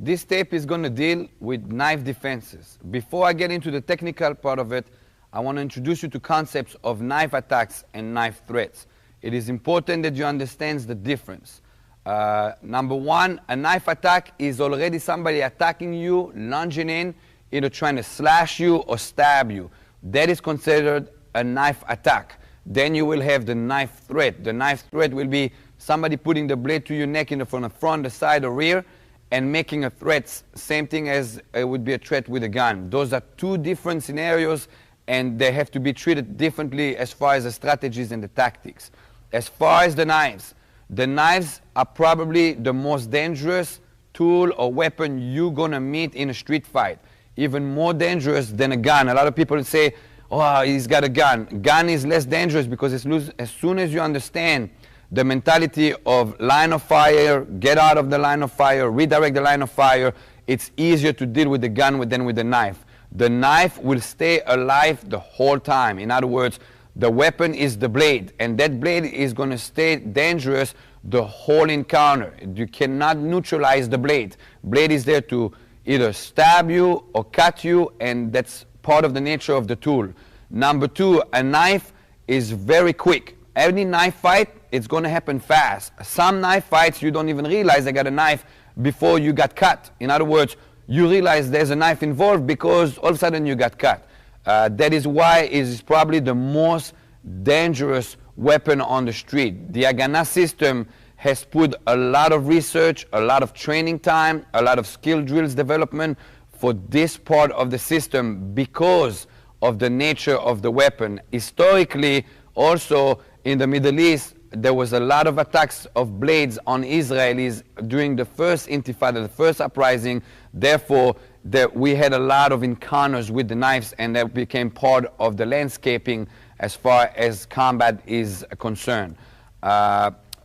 This tape is going to deal with knife defenses. Before I get into the technical part of it, I want to introduce you to concepts of knife attacks and knife threats. It is important that you understand the difference. Number one, a knife attack is already somebody attacking you, lunging in, either trying to slash you or stab you. That is considered a knife attack. Then you will have the knife threat. The knife threat will be somebody putting the blade to your neck in from the front, the side, or rear, and making a threat, same thing as it would be a threat with a gun. Those are two different scenarios, and they have to be treated differently as far as the strategies and the tactics. As far as the knives are probably the most dangerous tool or weapon you're gonna meet in a street fight. Even more dangerous than a gun. A lot of people say, oh, he's got a gun. Gun is less dangerous because as soon as you understand the mentality of line of fire, get out of the line of fire, redirect the line of fire, it's easier to deal with the gun than with the knife. The knife will stay alive the whole time. In other words, the weapon is the blade, and that blade is going to stay dangerous the whole encounter. You cannot neutralize the blade. Blade is there to either stab you or cut you, and that's part of the nature of the tool. Number two, a knife is very quick. Any knife fight, it's going to happen fast. Some knife fights, you don't even realize they got a knife before you got cut. In other words, you realize there's a knife involved because all of a sudden you got cut. That is why it is probably the most dangerous weapon on the street. The Haganah system has put a lot of research, a lot of training time, a lot of skill drills development for this part of the system because of the nature of the weapon. Historically, also in the Middle East, there was a lot of attacks of blades on Israelis during the first intifada, the first uprising. Therefore, we had a lot of encounters with the knives, and that became part of the landscaping as far as combat is concerned.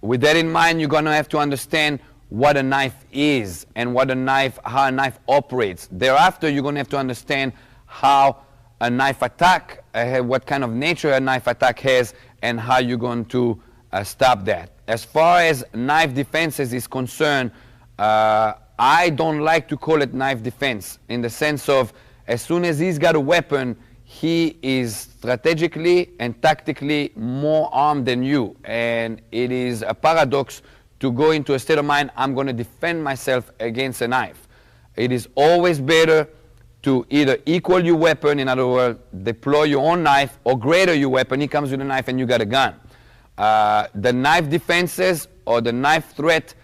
With that in mind, you're going to have to understand what a knife is and how a knife operates. Thereafter, you're going to have to understand how a knife attack, what kind of nature a knife attack has, and how you're going to stop that. As far as knife defenses is concerned, I don't like to call it knife defense in the sense of as soon as he's got a weapon, he is strategically and tactically more armed than you. And it is a paradox to go into a state of mind, I'm going to defend myself against a knife. It is always better to either equal your weapon, in other words, deploy your own knife, or greater your weapon, he comes with a knife and you got a gun. The knife defenses or the knife threat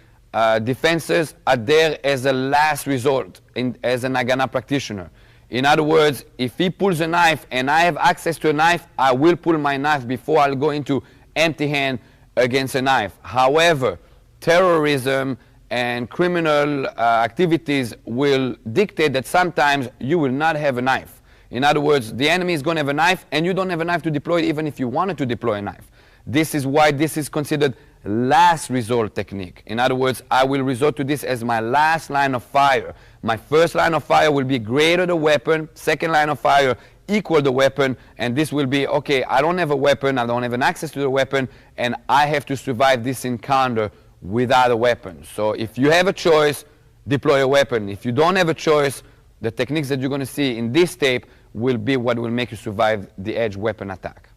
defenses are there as a last resort as an Haganah practitioner. In other words, if he pulls a knife and I have access to a knife, I will pull my knife before I'll go into empty hand against a knife. However, terrorism and criminal activities will dictate that sometimes you will not have a knife. In other words, the enemy is going to have a knife and you don't have a knife to deploy even if you wanted to deploy a knife. This is why this is considered last resort technique. In other words, I will resort to this as my last line of fire. My first line of fire will be greater the weapon, second line of fire equal the weapon, and this will be, okay, I don't have a weapon, I don't have an access to the weapon, and I have to survive this encounter without a weapon. So if you have a choice, deploy a weapon. If you don't have a choice, the techniques that you're going to see in this tape will be what will make you survive the edge weapon attack.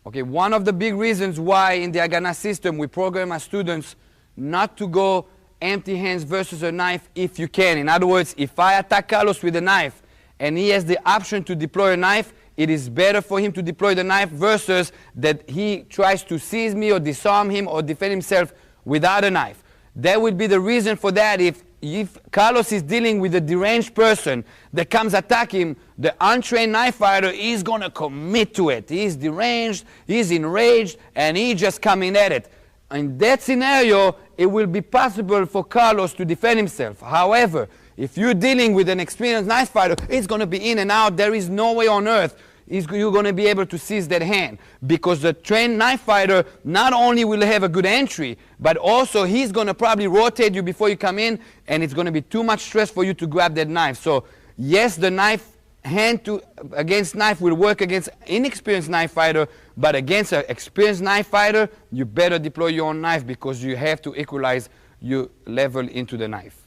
Okay, one of the big reasons why in the Haganah system we program our students not to go empty hands versus a knife if you can. In other words, if I attack Carlos with a knife and he has the option to deploy a knife, it is better for him to deploy the knife versus that he tries to seize me or disarm him or defend himself without a knife. That would be the reason for that. If Carlos is dealing with a deranged person that comes attack him, the untrained knife fighter is going to commit to it. He's deranged, he's enraged, and he's just coming at it. In that scenario, it will be possible for Carlos to defend himself. However, if you're dealing with an experienced knife fighter, it's going to be in and out. There is no way on earth you're going to be able to seize that hand, because the trained knife fighter not only will have a good entry, but also he's going to probably rotate you before you come in, and it's going to be too much stress for you to grab that knife. So yes, the knife hand against knife will work against inexperienced knife fighter, but against an experienced knife fighter, you better deploy your own knife, because you have to equalize your level into the knife.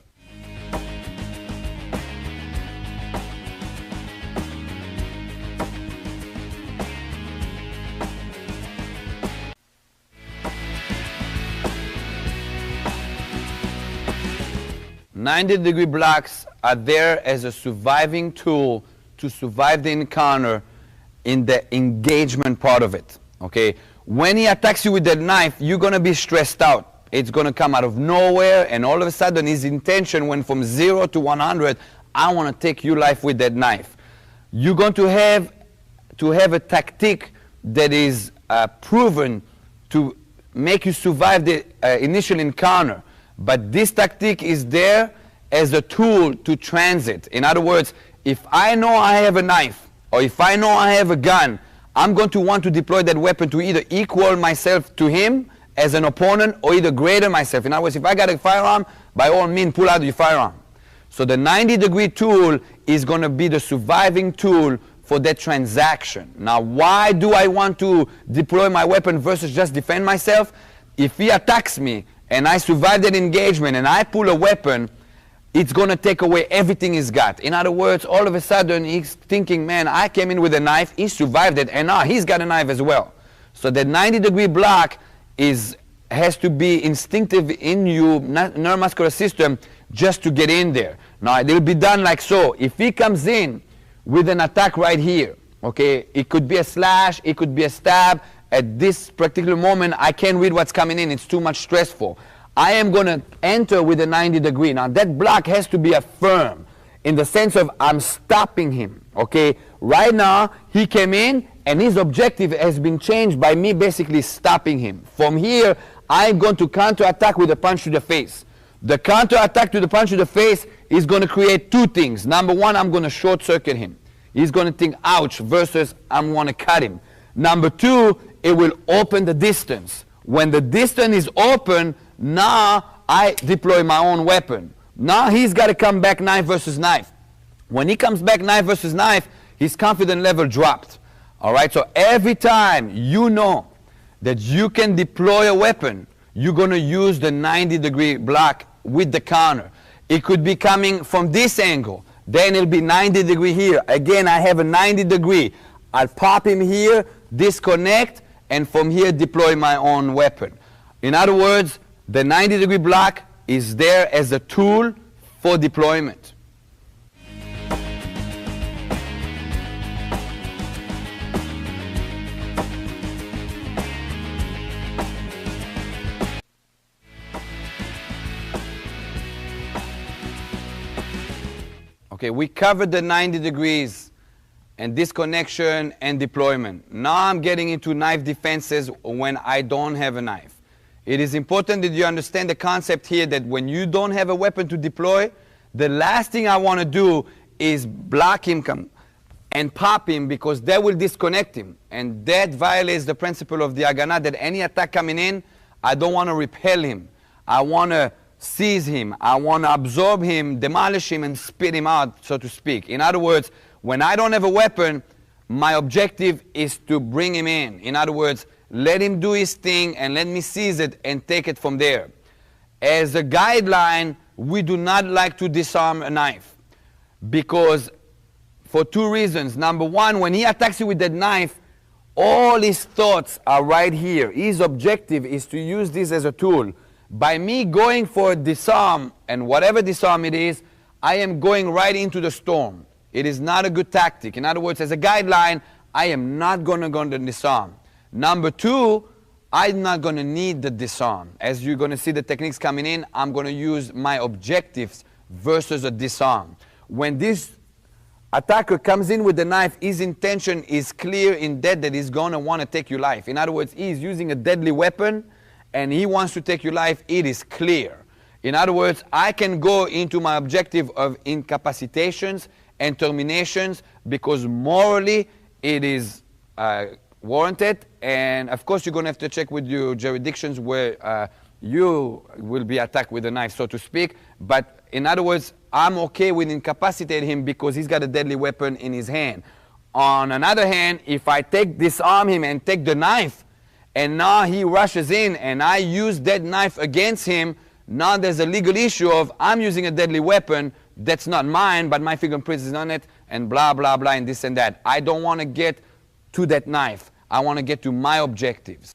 "90-degree blocks are there as a surviving tool to survive the encounter in the engagement part of it." Okay? When he attacks you with that knife, you're going to be stressed out. It's going to come out of nowhere, and all of a sudden his intention went from 0 to 100. I want to take your life with that knife. You're going to have a tactic that is proven to make you survive the initial encounter. But this tactic is there as a tool to transit. In other words, if I know I have a knife, or if I know I have a gun, I'm going to want to deploy that weapon to either equal myself to him as an opponent, or either greater myself. In other words, if I got a firearm, by all means, pull out your firearm. So the 90-degree tool is going to be the surviving tool for that transaction. Now, why do I want to deploy my weapon versus just defend myself? If he attacks me, and I survive that engagement, and I pull a weapon, it's going to take away everything he's got. In other words, all of a sudden, he's thinking, man, I came in with a knife, he survived it, and now he's got a knife as well. So that 90-degree block has to be instinctive in your neuromuscular system just to get in there. Now, it will be done like so. If he comes in with an attack right here, okay, it could be a slash, it could be a stab. At this particular moment, I can't read what's coming in. It's too much stressful. I am going to enter with a 90-degree. Now, that block has to be firm in the sense of I'm stopping him. Okay? Right now, he came in, and his objective has been changed by me basically stopping him. From here, I'm going to counterattack with a punch to the face. The counterattack to the punch to the face is going to create two things. Number one, I'm going to short-circuit him. He's going to think, ouch, versus I'm going to cut him. Number two, it will open the distance. When the distance is open, now I deploy my own weapon. Now he's got to come back knife versus knife. When he comes back knife versus knife, his confidence level dropped. All right, so every time you know that you can deploy a weapon, you're going to use the 90-degree block with the counter. It could be coming from this angle. Then it'll be 90-degree here. Again, I have a 90-degree. I'll pop him here, disconnect, and from here deploy my own weapon. In other words, the 90-degree block is there as a tool for deployment. Okay, we covered the 90 degrees and disconnection and deployment. Now I'm getting into knife defenses when I don't have a knife. It is important that you understand the concept here that when you don't have a weapon to deploy, the last thing I want to do is block him and pop him, because that will disconnect him. And that violates the principle of the Haganah, that any attack coming in, I don't want to repel him. I want to seize him. I want to absorb him, demolish him, and spit him out, so to speak. In other words, when I don't have a weapon, my objective is to bring him in. In other words, let him do his thing and let me seize it and take it from there. As a guideline, we do not like to disarm a knife, because for two reasons. Number one, when he attacks you with that knife, all his thoughts are right here. His objective is to use this as a tool. By me going for a disarm, and whatever disarm it is, I am going right into the storm. It is not a good tactic. In other words, as a guideline, I am not going to go to disarm. Number two, I'm not going to need the disarm. As you're going to see the techniques coming in, I'm going to use my objectives versus a disarm. When this attacker comes in with the knife, his intention is clear in that he's going to want to take your life. In other words, he's using a deadly weapon and he wants to take your life. It is clear. In other words, I can go into my objective of incapacitations and terminations because morally it is warranted, and of course you're going to have to check with your jurisdictions where you will be attacked with a knife, so to speak. But in other words, I'm okay with incapacitating him because he's got a deadly weapon in his hand. On another hand, if I disarm him and take the knife, and now he rushes in and I use that knife against him, now there's a legal issue of I'm using a deadly weapon that's not mine, but my fingerprints is on it, and blah, blah, blah, and this and that. I don't want to get to that knife. I want to get to my objectives.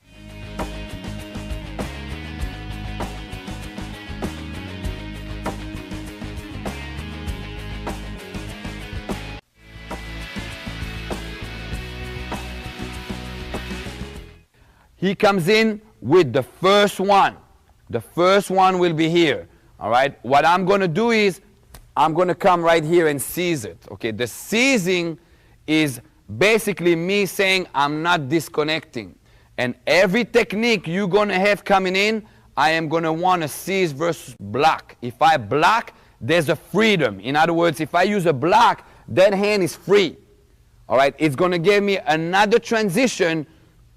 He comes in with the first one. The first one will be here. All right? What I'm going to do is I'm going to come right here and seize it. Okay? The seizing is basically me saying I'm not disconnecting. And every technique you're going to have coming in, I am going to want to seize versus block. If I block, there's a freedom. In other words, if I use a block, that hand is free. All right? It's going to give me another transition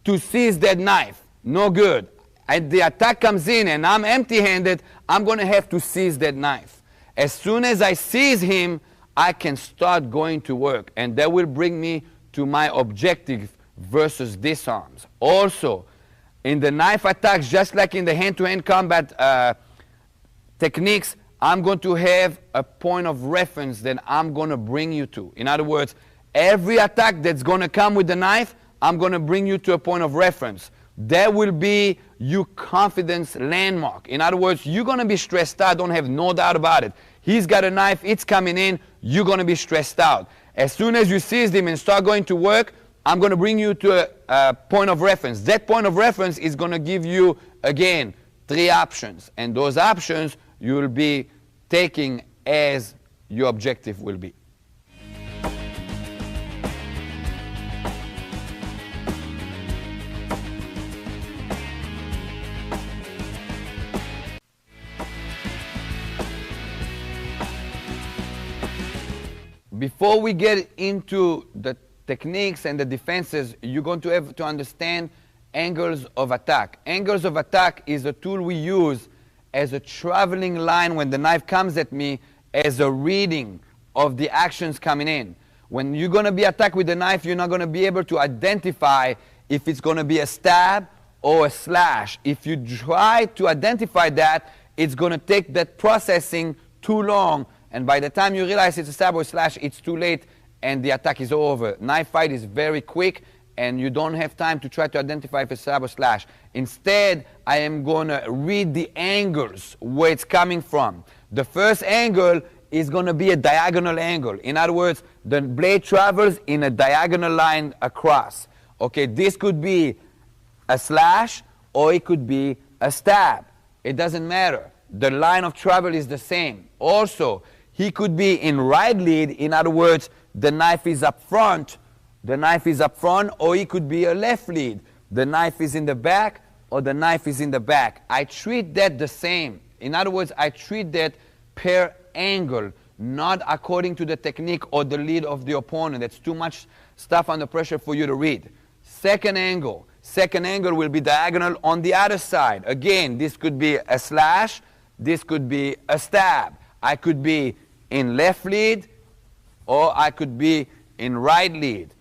to seize that knife. No good. And the attack comes in and I'm empty-handed, I'm going to have to seize that knife. As soon as I seize him, I can start going to work. And that will bring me to my objective versus disarms. Also, in the knife attacks, just like in the hand-to-hand combat techniques, I'm going to have a point of reference that I'm going to bring you to. In other words, every attack that's going to come with the knife, I'm going to bring you to a point of reference. That will be your confidence landmark. In other words, you're going to be stressed out, don't have no doubt about it. He's got a knife, it's coming in, you're going to be stressed out. As soon as you seize him and start going to work, I'm going to bring you to a point of reference. That point of reference is going to give you, again, 3 options. And those options you will be taking as your objective will be. Before we get into the techniques and the defenses, you're going to have to understand angles of attack. Angles of attack is a tool we use as a traveling line when the knife comes at me, as a reading of the actions coming in. When you're going to be attacked with the knife, you're not going to be able to identify if it's going to be a stab or a slash. If you try to identify that, it's going to take that processing too long. And by the time you realize it's a stab or a slash, it's too late and the attack is over. Knife fight is very quick and you don't have time to try to identify if it's a stab or slash. Instead, I am going to read the angles where it's coming from. The first angle is going to be a diagonal angle. In other words, the blade travels in a diagonal line across. Okay, this could be a slash or it could be a stab. It doesn't matter. The line of travel is the same. Also, he could be in right lead. In other words, the knife is up front. The knife is up front, or he could be a left lead. The knife is in the back, or the knife is in the back. I treat that the same. In other words, I treat that per angle, not according to the technique or the lead of the opponent. That's too much stuff under pressure for you to read. Second angle. Second angle will be diagonal on the other side. Again, this could be a slash. This could be a stab. I could be in left lead, or I could be in right lead.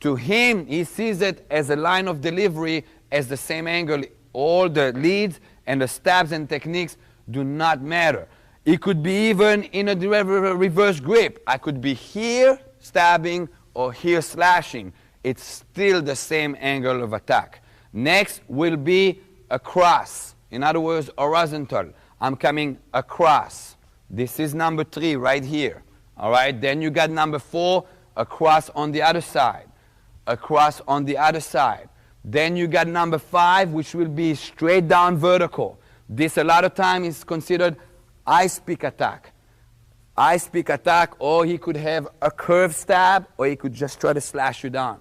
To him, he sees it as a line of delivery, as the same angle. All the leads and the stabs and techniques do not matter. It could be even in a reverse grip. I could be here stabbing or here slashing. It's still the same angle of attack. Next will be a cross. In other words, horizontal. I'm coming across. This is number 3 right here. All right, then you got number 4, across on the other side. Across on the other side. Then you got number 5, which will be straight down vertical. This a lot of time is considered ice pick attack. Ice pick attack, or he could have a curved stab, or he could just try to slash you down.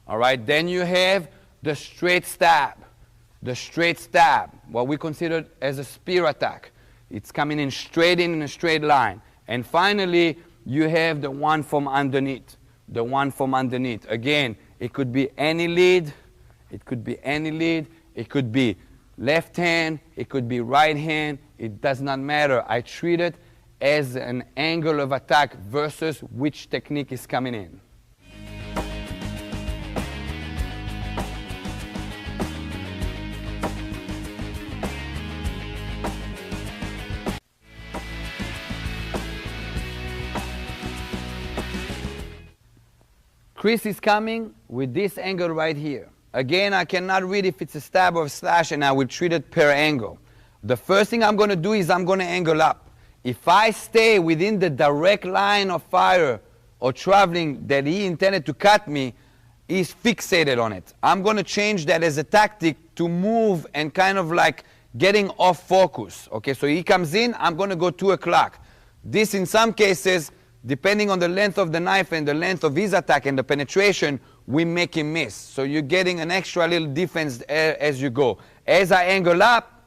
All right, then you have the straight stab. The straight stab, what we consider as a spear attack. It's coming in a straight line. And finally, you have the one from underneath. The one from underneath. Again, it could be any lead. It could be any lead. It could be left hand. It could be right hand. It does not matter. I treat it as an angle of attack versus which technique is coming in. Chris is coming with this angle right here. Again, I cannot read if it's a stab or a slash, and I will treat it per angle. The first thing I'm going to do is I'm going to angle up. If I stay within the direct line of fire or traveling that he intended to cut me, he's fixated on it. I'm going to change that as a tactic to move and kind of like getting off focus. Okay, so he comes in, I'm going to go 2 o'clock. This in some cases, depending on the length of the knife and the length of his attack and the penetration, we make him miss. So you're getting an extra little defense as you go. As I angle up,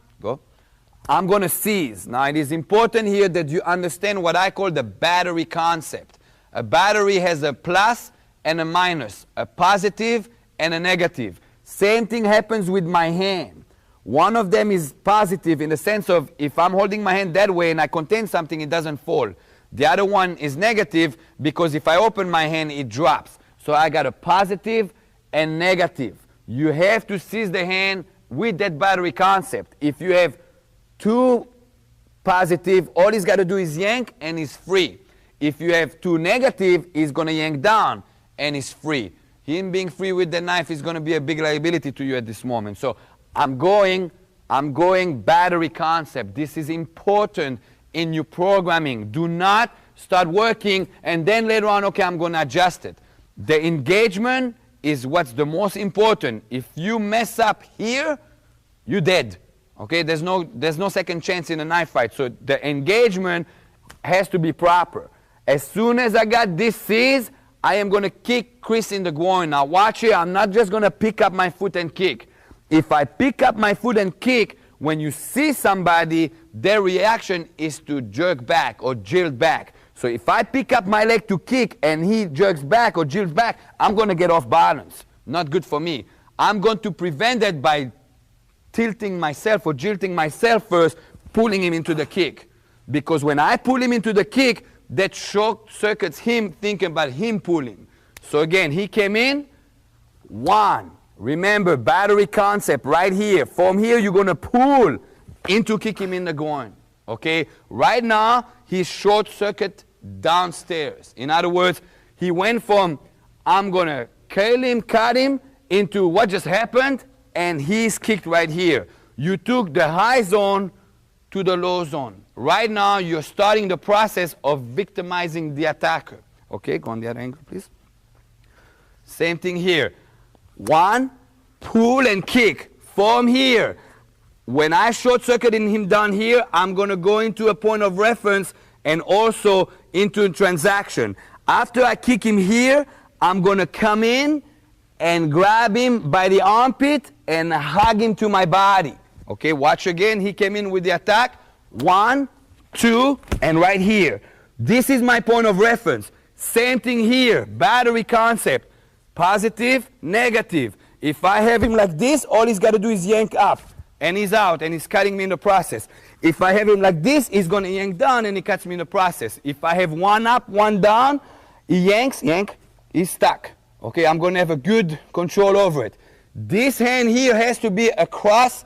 I'm going to seize. Now it is important here that you understand what I call the battery concept. A battery has a plus and a minus, a positive and a negative. Same thing happens with my hand. One of them is positive in the sense of if I'm holding my hand that way and I contain something, it doesn't fall. The other one is negative because if I open my hand, it drops. So I got a positive and negative. You have to seize the hand with that battery concept. If you have 2 positive, all he's got to do is yank and he's free. If you have 2 negative, he's going to yank down and he's free. Him being free with the knife is going to be a big liability to you at this moment. So I'm going battery concept. This is important in your programming. Do not start working and then later on, okay, I'm going to adjust it. The engagement is what's the most important. If you mess up here, you're dead. Okay, there's no second chance in a knife fight. So the engagement has to be proper. As soon as I got this seize, I am going to kick Chris in the groin. Now watch here, I'm not just going to pick up my foot and kick. If I pick up my foot and kick, when you see somebody, their reaction is to jerk back or jilt back. So if I pick up my leg to kick and he jerks back or jilts back, I'm going to get off balance. Not good for me. I'm going to prevent that by tilting myself or jilting myself first, pulling him into the kick. Because when I pull him into the kick, that short circuits him thinking about him pulling. So again, he came in, 1. Remember, battery concept right here. From here, you're going to pull into kick him in the groin. Okay? Right now, he's short circuit downstairs. In other words, he went from, I'm going to kill him, cut him, into what just happened, and he's kicked right here. You took the high zone to the low zone. Right now, you're starting the process of victimizing the attacker. Okay, go on the other angle, please. Same thing here. 1, pull and kick. From here, when I short-circuited him down here, I'm going to go into a point of reference and also into a transaction. After I kick him here, I'm going to come in and grab him by the armpit and hug him to my body. Okay, watch again. He came in with the attack. 1, 2, and right here. This is my point of reference. Same thing here. Battery concept. Positive, negative. If I have him like this, all he's got to do is yank up. And he's out, and he's cutting me in the process. If I have him like this, he's going to yank down, and he cuts me in the process. If I have 1 up, 1 down, he yanks, he's stuck. Okay, I'm going to have a good control over it. This hand here has to be across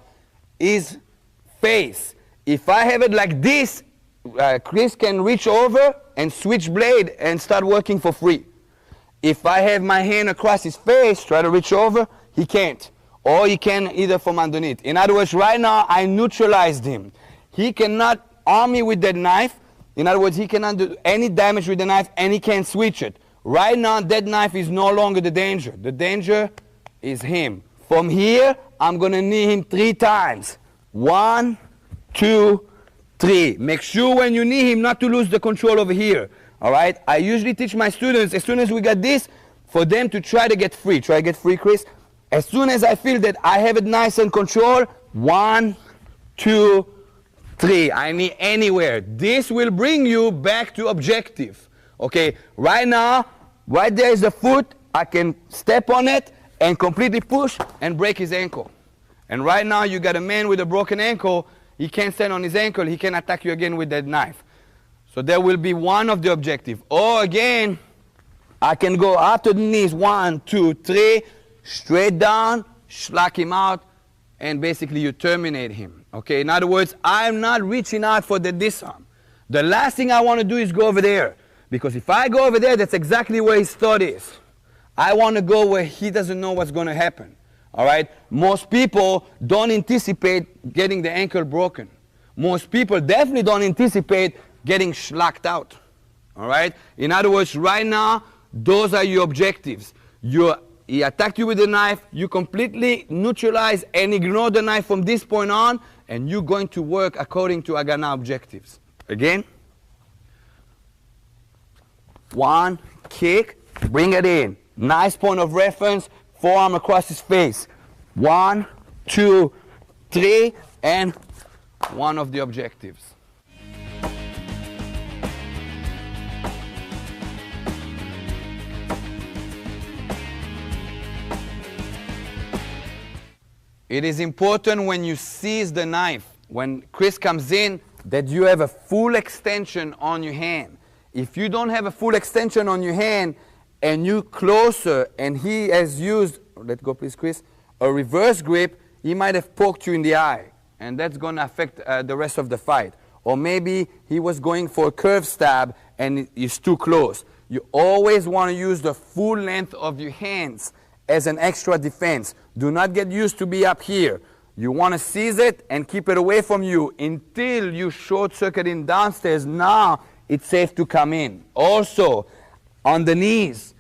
his face. If I have it like this, Chris can reach over and switch blade and start working for free. If I have my hand across his face, try to reach over, he can't. or he can either from underneath. In other words, right now I neutralized him. He cannot arm me with that knife. In other words, he cannot do any damage with the knife, and he can't switch it. Right now, that knife is no longer the danger. The danger is him. From here, I'm going to knee him 3 times. 1, 2, 3. Make sure when you knee him not to lose the control over here. All right? I usually teach my students, as soon as we got this, for them to try to get free. Try to get free, Chris. As soon as I feel that I have it nice and control, 1, 2, 3. I knee anywhere. This will bring you back to objective. Okay? Right now, right there is the foot. I can step on it and completely push and break his ankle. And right now you got a man with a broken ankle. He can't stand on his ankle. He can attack you again with that knife. So that will be one of the objectives. Or again, I can go after the knees, 1, 2, 3, straight down, schlag him out, and basically you terminate him. Okay, in other words, I'm not reaching out for the disarm. The last thing I want to do is go over there. Because if I go over there, that's exactly where his thought is. I want to go where he doesn't know what's going to happen. All right? Most people don't anticipate getting the ankle broken. Most people definitely don't anticipate getting schlacked out. All right? In other words, right now, those are your objectives. He attacked you with the knife. You completely neutralize and ignore the knife from this point on, and you're going to work according to Haganah objectives. Again. 1, kick, bring it in. Nice point of reference, forearm across his face. 1, 2, 3, and one of the objectives. It is important when you seize the knife, when Chris comes in, that you have a full extension on your hand. If you don't have a full extension on your hand and you closer and he has used, let go please Chris, a reverse grip, he might have poked you in the eye, and that's going to affect the rest of the fight. Or maybe he was going for a curve stab and it's too close. You always want to use the full length of your hands as an extra defense. Do not get used to be up here. You want to seize it and keep it away from you until you short-circuiting downstairs. Now it's safe to come in. Also, on the knees,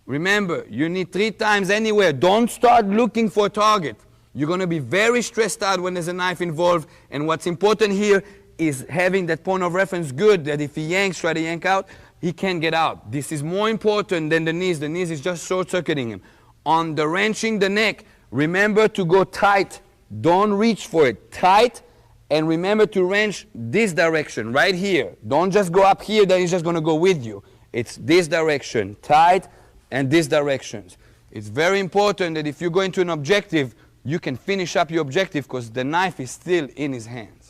remember, you need 3 times anywhere. Don't start looking for a target. You're going to be very stressed out when there's a knife involved. And what's important here is having that point of reference good, that if he yanks, try to yank out, he can't get out. This is more important than the knees. The knees is just short-circuiting him. On the wrenching the neck, remember to go tight. Don't reach for it. Tight, and remember to wrench this direction, right here. Don't just go up here, then he's just going to go with you. It's this direction, tight, and this direction. It's very important that if you go into an objective, you can finish up your objective because the knife is still in his hands.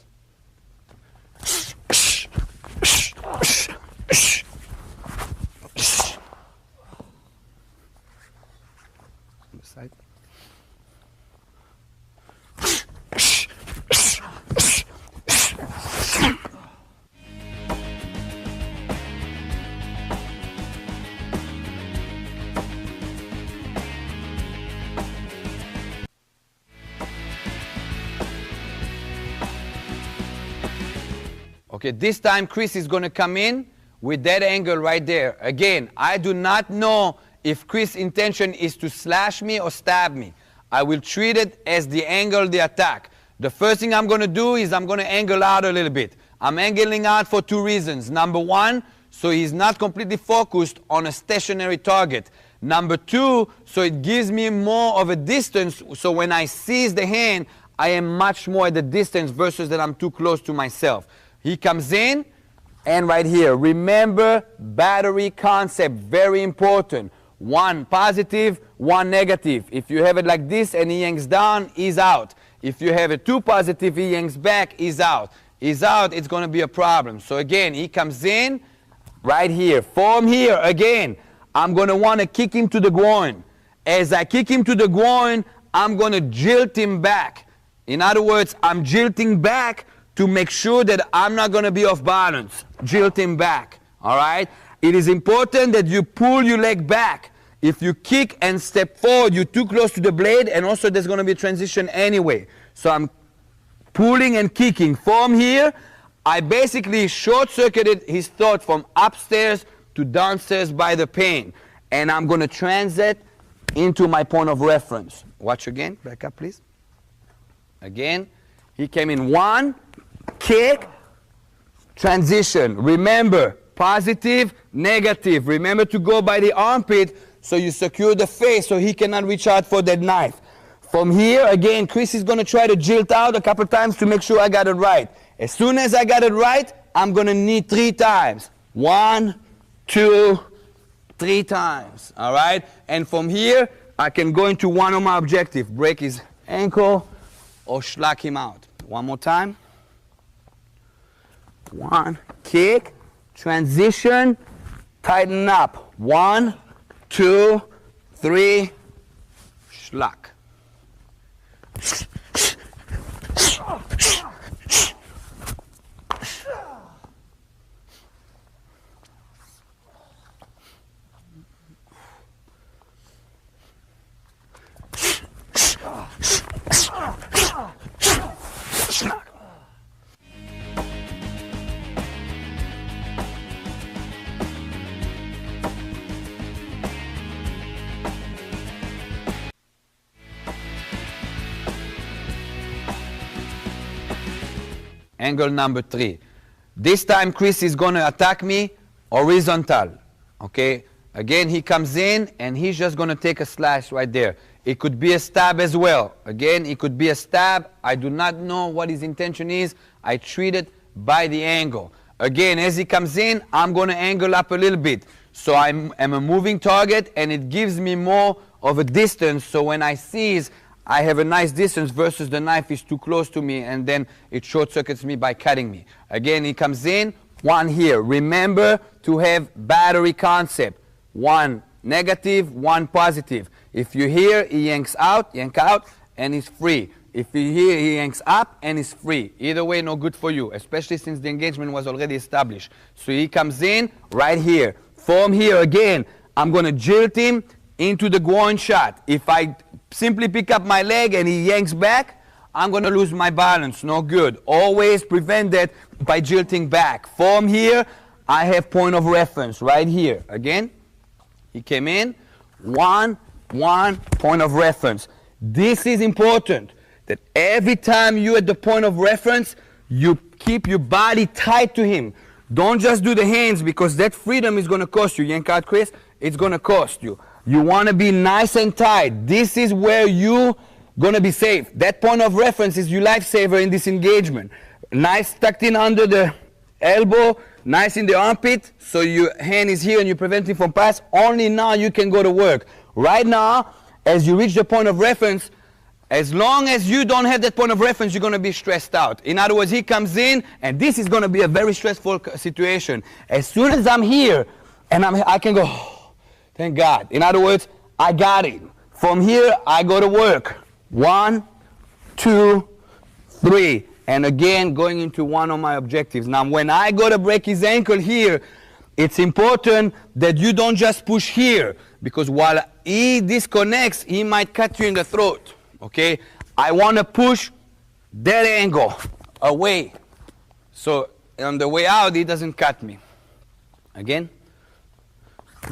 Side. Okay, this time Chris is going to come in with that angle right there. Again, I do not know if Chris' intention is to slash me or stab me. I will treat it as the angle of the attack. The first thing I'm going to do is I'm going to angle out a little bit. I'm angling out for 2 reasons. Number 1, so he's not completely focused on a stationary target. Number 2, so it gives me more of a distance, so when I seize the hand, I am much more at the distance versus that I'm too close to myself. He comes in, and right here, remember battery concept, very important. 1 positive, 1 negative. If you have it like this and he yanks down, he's out. If you have it 2 positive, he yanks back, he's out. He's out, it's going to be a problem. So again, he comes in right here. From here, again, I'm going to want to kick him to the groin. As I kick him to the groin, I'm going to jilt him back. In other words, I'm jilting back to make sure that I'm not going to be off balance. Jilt him back, all right? It is important that you pull your leg back. If you kick and step forward, you're too close to the blade, and also there's going to be a transition anyway. So I'm pulling and kicking. From here, I basically short-circuited his thought from upstairs to downstairs by the pain. And I'm going to transit into my point of reference. Watch again. Back up, please. Again, he came in 1, kick, transition. Remember, positive, negative. Remember to go by the armpit so you secure the face so he cannot reach out for that knife. From here, again, Chris is going to try to jilt out a couple times to make sure I got it right. As soon as I got it right, I'm going to knee 3 times. 1, 2, 3 times. All right? And from here, I can go into one of my objectives. Break his ankle or schlag him out. One more time. 1, kick, transition, tighten up. 1, 2, 3, schlag. Angle number 3. This time Chris is going to attack me horizontal. Okay? Again, he comes in and he's just going to take a slash right there. It could be a stab as well. Again, it could be a stab. I do not know what his intention is. I treat it by the angle. Again, as he comes in, I'm going to angle up a little bit. So I'm a moving target and it gives me more of a distance. So when I seize, I have a nice distance versus the knife is too close to me and then it short circuits me by cutting me. Again, he comes in, 1 here. Remember to have battery concept. 1 negative, 1 positive. If you hear, he yank out, and he's free. If you hear, he yanks up and he's free. Either way, no good for you, especially since the engagement was already established. So he comes in right here. From here, again, I'm going to jilt him into the groin shot. If I simply pick up my leg and he yanks back, I'm going to lose my balance. No good. Always prevent that by jilting back. From here, I have point of reference right here. Again, he came in, 1, point of reference. This is important, that every time you're at the point of reference, you keep your body tight to him. Don't just do the hands because that freedom is going to cost you. Yank out, Chris. It's going to cost you. You want to be nice and tight. This is where you're going to be safe. That point of reference is your lifesaver in this engagement. Nice tucked in under the elbow, nice in the armpit, so your hand is here and you prevent it from pass. Only now you can go to work. Right now, as you reach the point of reference, as long as you don't have that point of reference, you're going to be stressed out. In other words, he comes in, and this is going to be a very stressful situation. As soon as I'm here, and I can go, oh, thank God. In other words, I got it. From here, I go to work. 1, 2, 3. And again, going into one of my objectives. Now, when I go to break his ankle here, it's important that you don't just push here, because while he disconnects, he might cut you in the throat. Okay? I want to push that angle away. So on the way out, he doesn't cut me. Again.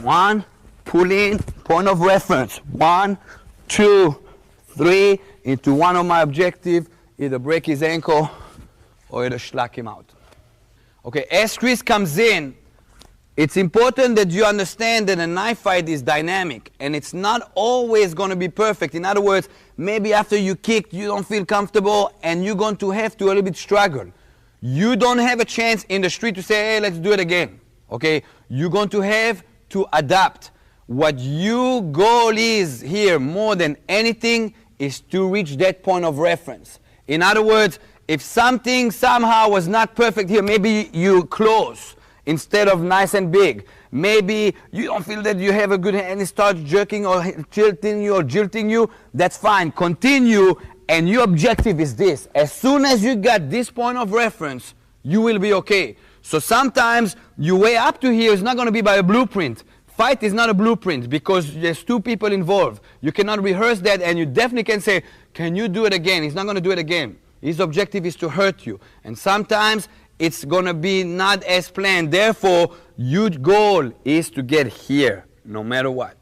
1, pull in, point of reference. 1, 2, 3, into one of my objectives. Either break his ankle or either schlag him out. Okay, as Chris comes in, it's important that you understand that a knife fight is dynamic and it's not always going to be perfect. In other words, maybe after you kicked, you don't feel comfortable and you're going to have to a little bit struggle. You don't have a chance in the street to say, hey, let's do it again. Okay, you're going to have to adapt. What your goal is here more than anything is to reach that point of reference. In other words, if something somehow was not perfect here, maybe you close instead of nice and big. Maybe you don't feel that you have a good hand and it starts jerking or tilting you or jilting you. That's fine. Continue, and your objective is this. As soon as you got this point of reference, you will be okay. So sometimes your way up to here is not going to be by a blueprint. fight is not a blueprint because there's two people involved. You cannot rehearse that, and you definitely can say, can you do it again? He's not going to do it again. His objective is to hurt you. And sometimes it's going to be not as planned. Therefore, your goal is to get here, no matter what.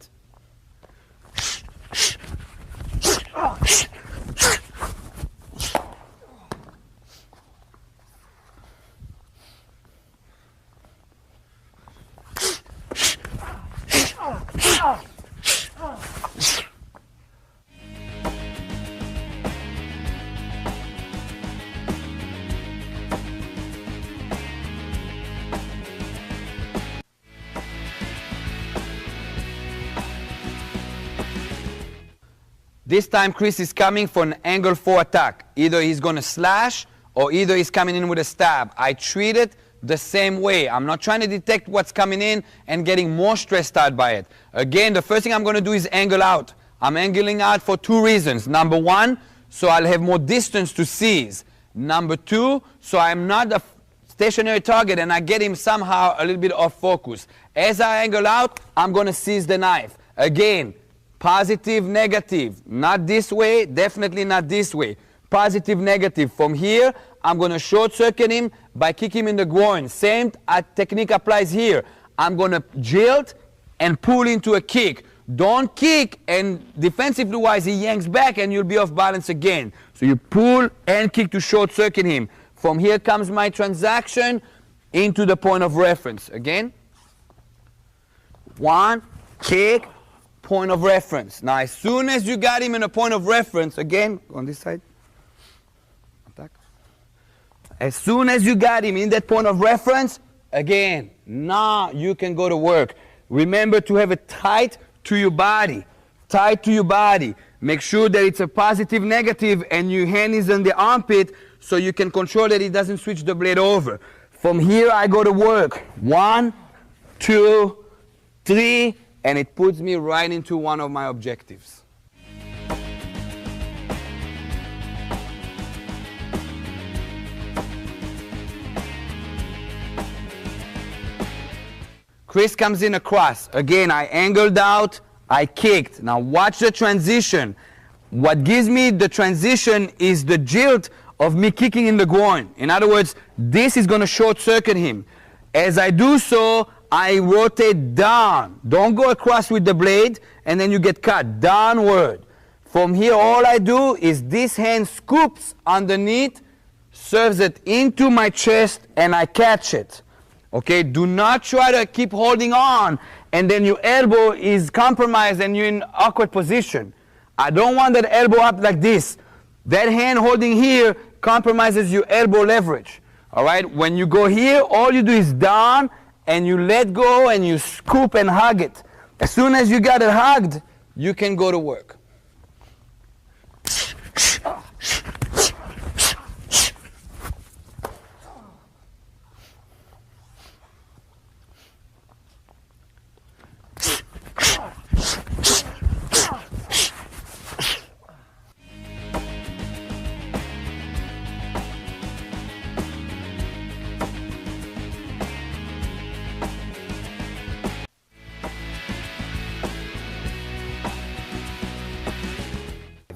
This time Chris is coming for an angle 4 attack. Either he's going to slash or either he's coming in with a stab. I treat it the same way. I'm not trying to detect what's coming in and getting more stressed out by it. Again, the first thing I'm going to do is angle out. I'm angling out for 2 reasons. Number 1, so I'll have more distance to seize. Number 2, so I'm not a stationary target and I get him somehow a little bit off focus. As I angle out, I'm going to seize the knife. Again, positive, negative. Not this way, definitely not this way. Positive, negative. From here, I'm going to short circuit him by kicking him in the groin. Same technique applies here. I'm going to jilt and pull into a kick. Don't kick and defensively wise he yanks back and you'll be off balance again. So you pull and kick to short circuit him. From here comes my transaction into the point of reference. Again. 1, kick, point of reference. Now as soon as you got him in a point of reference, again, on this side, attack. As soon as you got him in that point of reference, again, now you can go to work. Remember to have it tight to your body. Tight to your body. Make sure that it's a positive, negative, and your hand is on the armpit so you can control that it doesn't switch the blade over. From here I go to work. 1, 2, 3, and it puts me right into one of my objectives. Chris comes in across. Again, I angled out, I kicked. Now watch the transition. What gives me the transition is the jilt of me kicking in the groin. In other words, this is going to short circuit him. As I do so, I rotate down. Don't go across with the blade and then you get cut. Downward. From here, all I do is this hand scoops underneath, serves it into my chest, and I catch it. Okay, do not try to keep holding on and then your elbow is compromised and you're in awkward position. I don't want that elbow up like this. That hand holding here compromises your elbow leverage. All right, when you go here, all you do is down and you let go and you scoop and hug it. As soon as you got it hugged, you can go to work.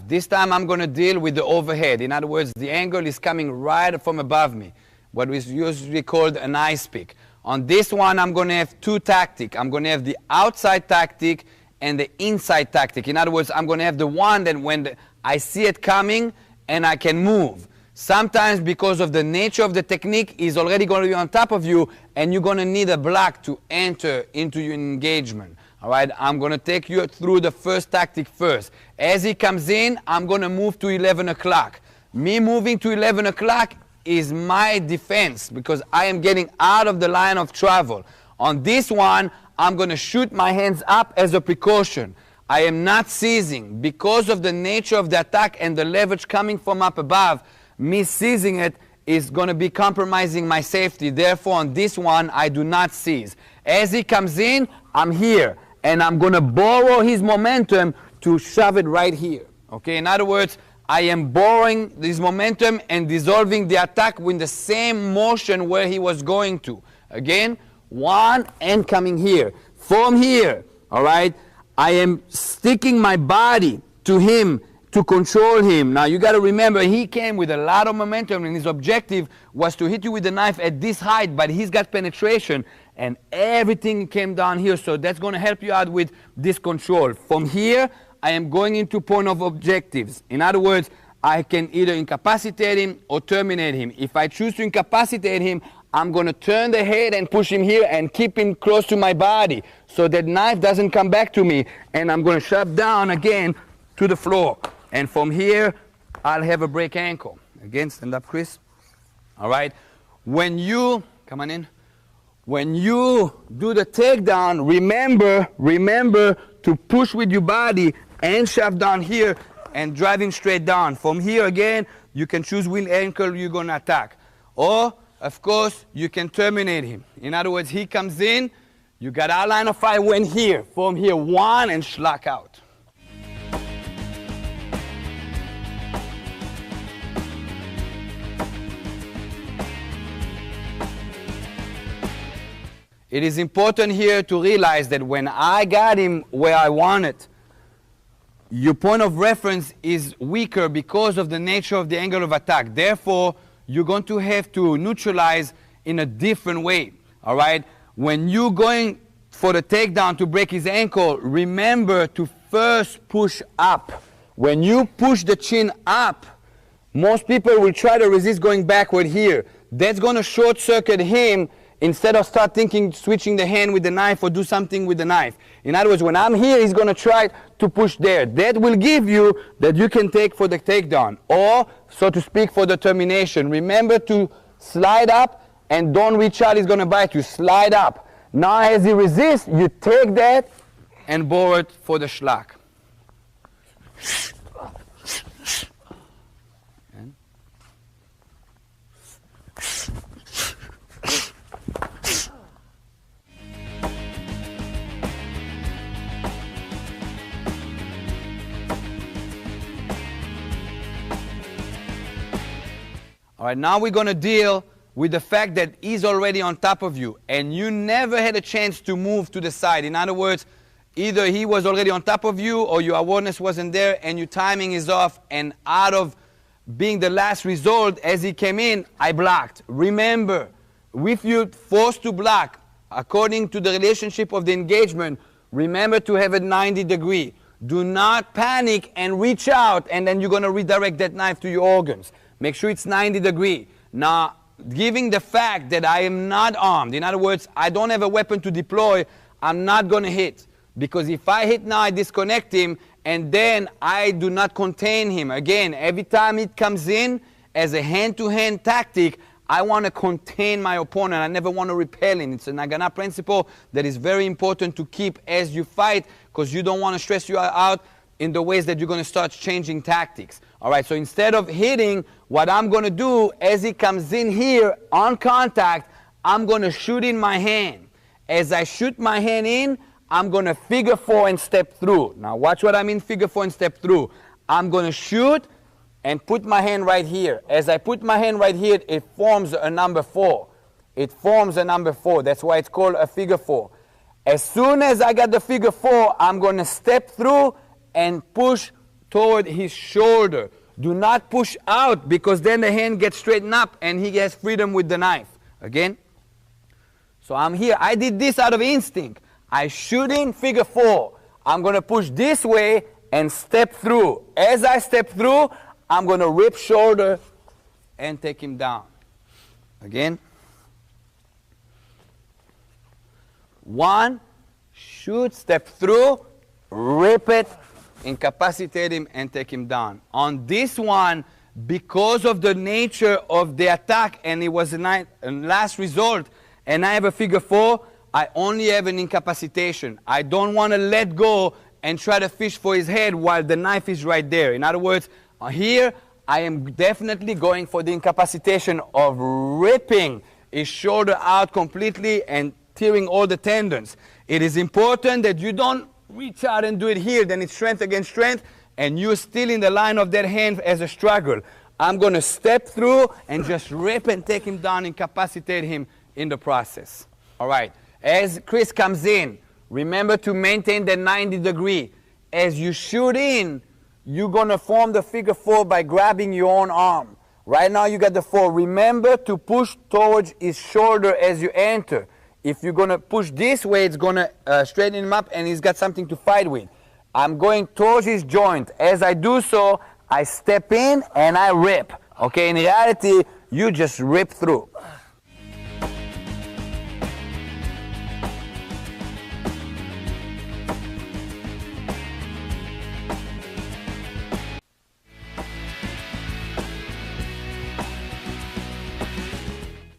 This time I'm going to deal with the overhead. In other words, the angle is coming right from above me, what is usually called an ice pick. On this one, I'm going to have 2 tactics. I'm going to have the outside tactic and the inside tactic. In other words, I'm going to have the one that when I see it coming and I can move. Sometimes because of the nature of the technique, is already going to be on top of you and you're going to need a block to enter into your engagement. All right, I'm going to take you through the first tactic first. As he comes in, I'm going to move to 11 o'clock. Me moving to 11 o'clock is my defense because I am getting out of the line of travel. On this one, I'm going to shoot my hands up as a precaution. I am not seizing. Because of the nature of the attack and the leverage coming from up above, me seizing it is going to be compromising my safety. Therefore, on this one, I do not seize. As he comes in, I'm here. And I'm going to borrow his momentum to shove it right here. Okay, in other words, I am borrowing this momentum and dissolving the attack with the same motion where he was going to. Again, 1 and coming here. From here, all right, I am sticking my body to him to control him. Now you got to remember, he came with a lot of momentum, and his objective was to hit you with the knife at this height, but he's got penetration, and everything came down here, so that's going to help you out with this control. From here, I am going into point of objectives. In other words, I can either incapacitate him or terminate him. If I choose to incapacitate him, I'm going to turn the head and push him here and keep him close to my body so that knife doesn't come back to me, and I'm going to shove down again to the floor. And from here, I'll have a break ankle. Again, stand up, Chris. All right. When you, come on in. When you do the takedown, remember to push with your body and shove down here and driving straight down. From here again, you can choose which ankle you're going to attack. Or, of course, you can terminate him. In other words, he comes in, you got our line of fire, went here. From here, one, and schlock out. It is important here to realize that when I got him where I wanted, your point of reference is weaker because of the nature of the angle of attack. Therefore, you're going to have to neutralize in a different way. All right? When you're going for the takedown to break his ankle, remember to first push up. When you push the chin up, most people will try to resist going backward here. That's going to short circuit him instead of start thinking, switching the hand with the knife or do something with the knife. In other words, when I'm here, he's going to try to push there. That will give you that you can take for the takedown or, so to speak, for the termination. Remember to slide up and don't reach out. He's going to bite you. Slide up. Now as he resists, you take that and borrow it for the schlock. All right, now we're going to deal with the fact that he's already on top of you and you never had a chance to move to the side. In other words, either he was already on top of you or your awareness wasn't there and your timing is off, and out of being the last resort as he came in, I blocked. Remember, if you're forced to block, according to the relationship of the engagement, remember to have it 90 degrees. Do not panic and reach out and then you're going to redirect that knife to your organs. Make sure it's 90 degrees. Now, given the fact that I am not armed, in other words, I don't have a weapon to deploy, I'm not going to hit. Because if I hit now, I disconnect him, and then I do not contain him. Again, every time it comes in as a hand-to-hand tactic, I want to contain my opponent. I never want to repel him. It's an Haganah principle that is very important to keep as you fight, because you don't want to stress you out in the ways that you're going to start changing tactics. All right, so instead of hitting, what I'm going to do as he comes in here on contact, I'm going to shoot in my hand. As I shoot my hand in, I'm going to figure four and step through. Now watch what I mean figure four and step through. I'm going to shoot and put my hand right here. As I put my hand right here, it forms a number 4. It forms a number 4. That's why it's called a figure 4. As soon as I got the figure 4, I'm going to step through and push toward his shoulder. Do not push out, because then the hand gets straightened up and he has freedom with the knife. Again. So I'm here. I did this out of instinct. I shoot in figure 4. I'm going to push this way and step through. As I step through, I'm going to rip shoulder and take him down. Again. 1, shoot, step through, rip it, incapacitate him, and take him down. On this one, because of the nature of the attack, and it was a last resort, and I have a figure 4, I only have an incapacitation. I don't want to let go and try to fish for his head while the knife is right there. In other words, here, I am definitely going for the incapacitation of ripping his shoulder out completely and tearing all the tendons. It is important that you don't reach out and do it here, then it's strength against strength, and you're still in the line of that hand as a struggle. I'm going to step through and just rip and take him down, incapacitate him in the process. All right. As Chris comes in, Remember to maintain the 90 degree. As you shoot in, you're going to form the figure 4 by grabbing your own arm. Right now you got the 4. Remember to push towards his shoulder as you enter. If you're going to push this way, it's going to straighten him up and he's got something to fight with. I'm going towards his joint. As I do so, I step in and I rip. Okay, in reality, you just rip through.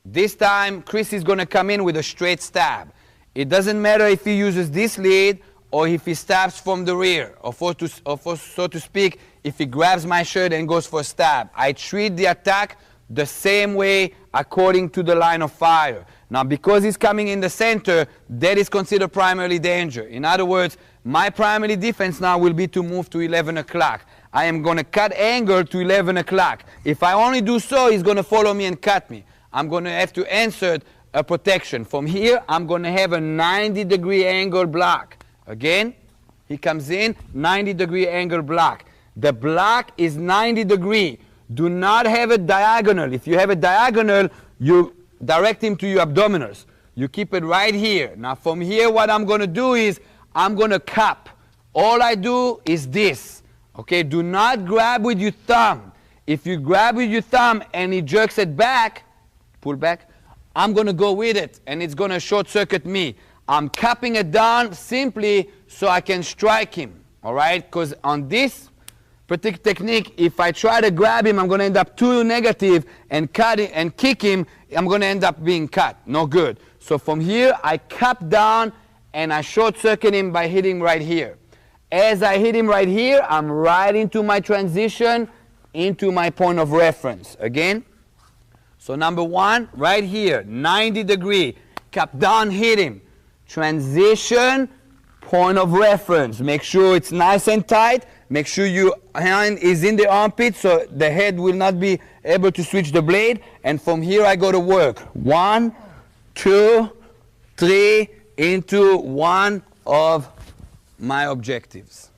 This time, Chris is going to come in with a straight stab. It doesn't matter if he uses this lead or if he stabs from the rear, or so to speak, if he grabs my shirt and goes for a stab. I treat the attack the same way according to the line of fire. Now, because he's coming in the center, that is considered primary danger. In other words, my primary defense now will be to move to 11 o'clock. I am going to cut angle to 11 o'clock. If I only do so, he's going to follow me and cut me. I'm going to have to insert a protection. From here, I'm going to have a 90-degree angle block. Again, he comes in, 90-degree angle block. The block is 90 degree. Do not have a diagonal. If you have a diagonal, you direct him to your abdominals. You keep it right here. Now from here, what I'm going to do is I'm going to cup. All I do is this. Okay, do not grab with your thumb. If you grab with your thumb and he jerks it back, pull back, I'm going to go with it and it's going to short circuit me. I'm cupping it down simply so I can strike him. All right, because on this particular technique, if I try to grab him, I'm going to end up too negative and cut it and kick him. I'm going to end up being cut. No good. So from here, I cup down and I short circuit him by hitting right here. As I hit him right here, I'm right into my transition, into my point of reference. Again. So number one, right here, 90 degree, cup down, hit him. Transition, point of reference. Make sure it's nice and tight. Make sure your hand is in the armpit so the head will not be able to switch the blade. And from here I go to work. 1, 2, 3, into one of my objectives.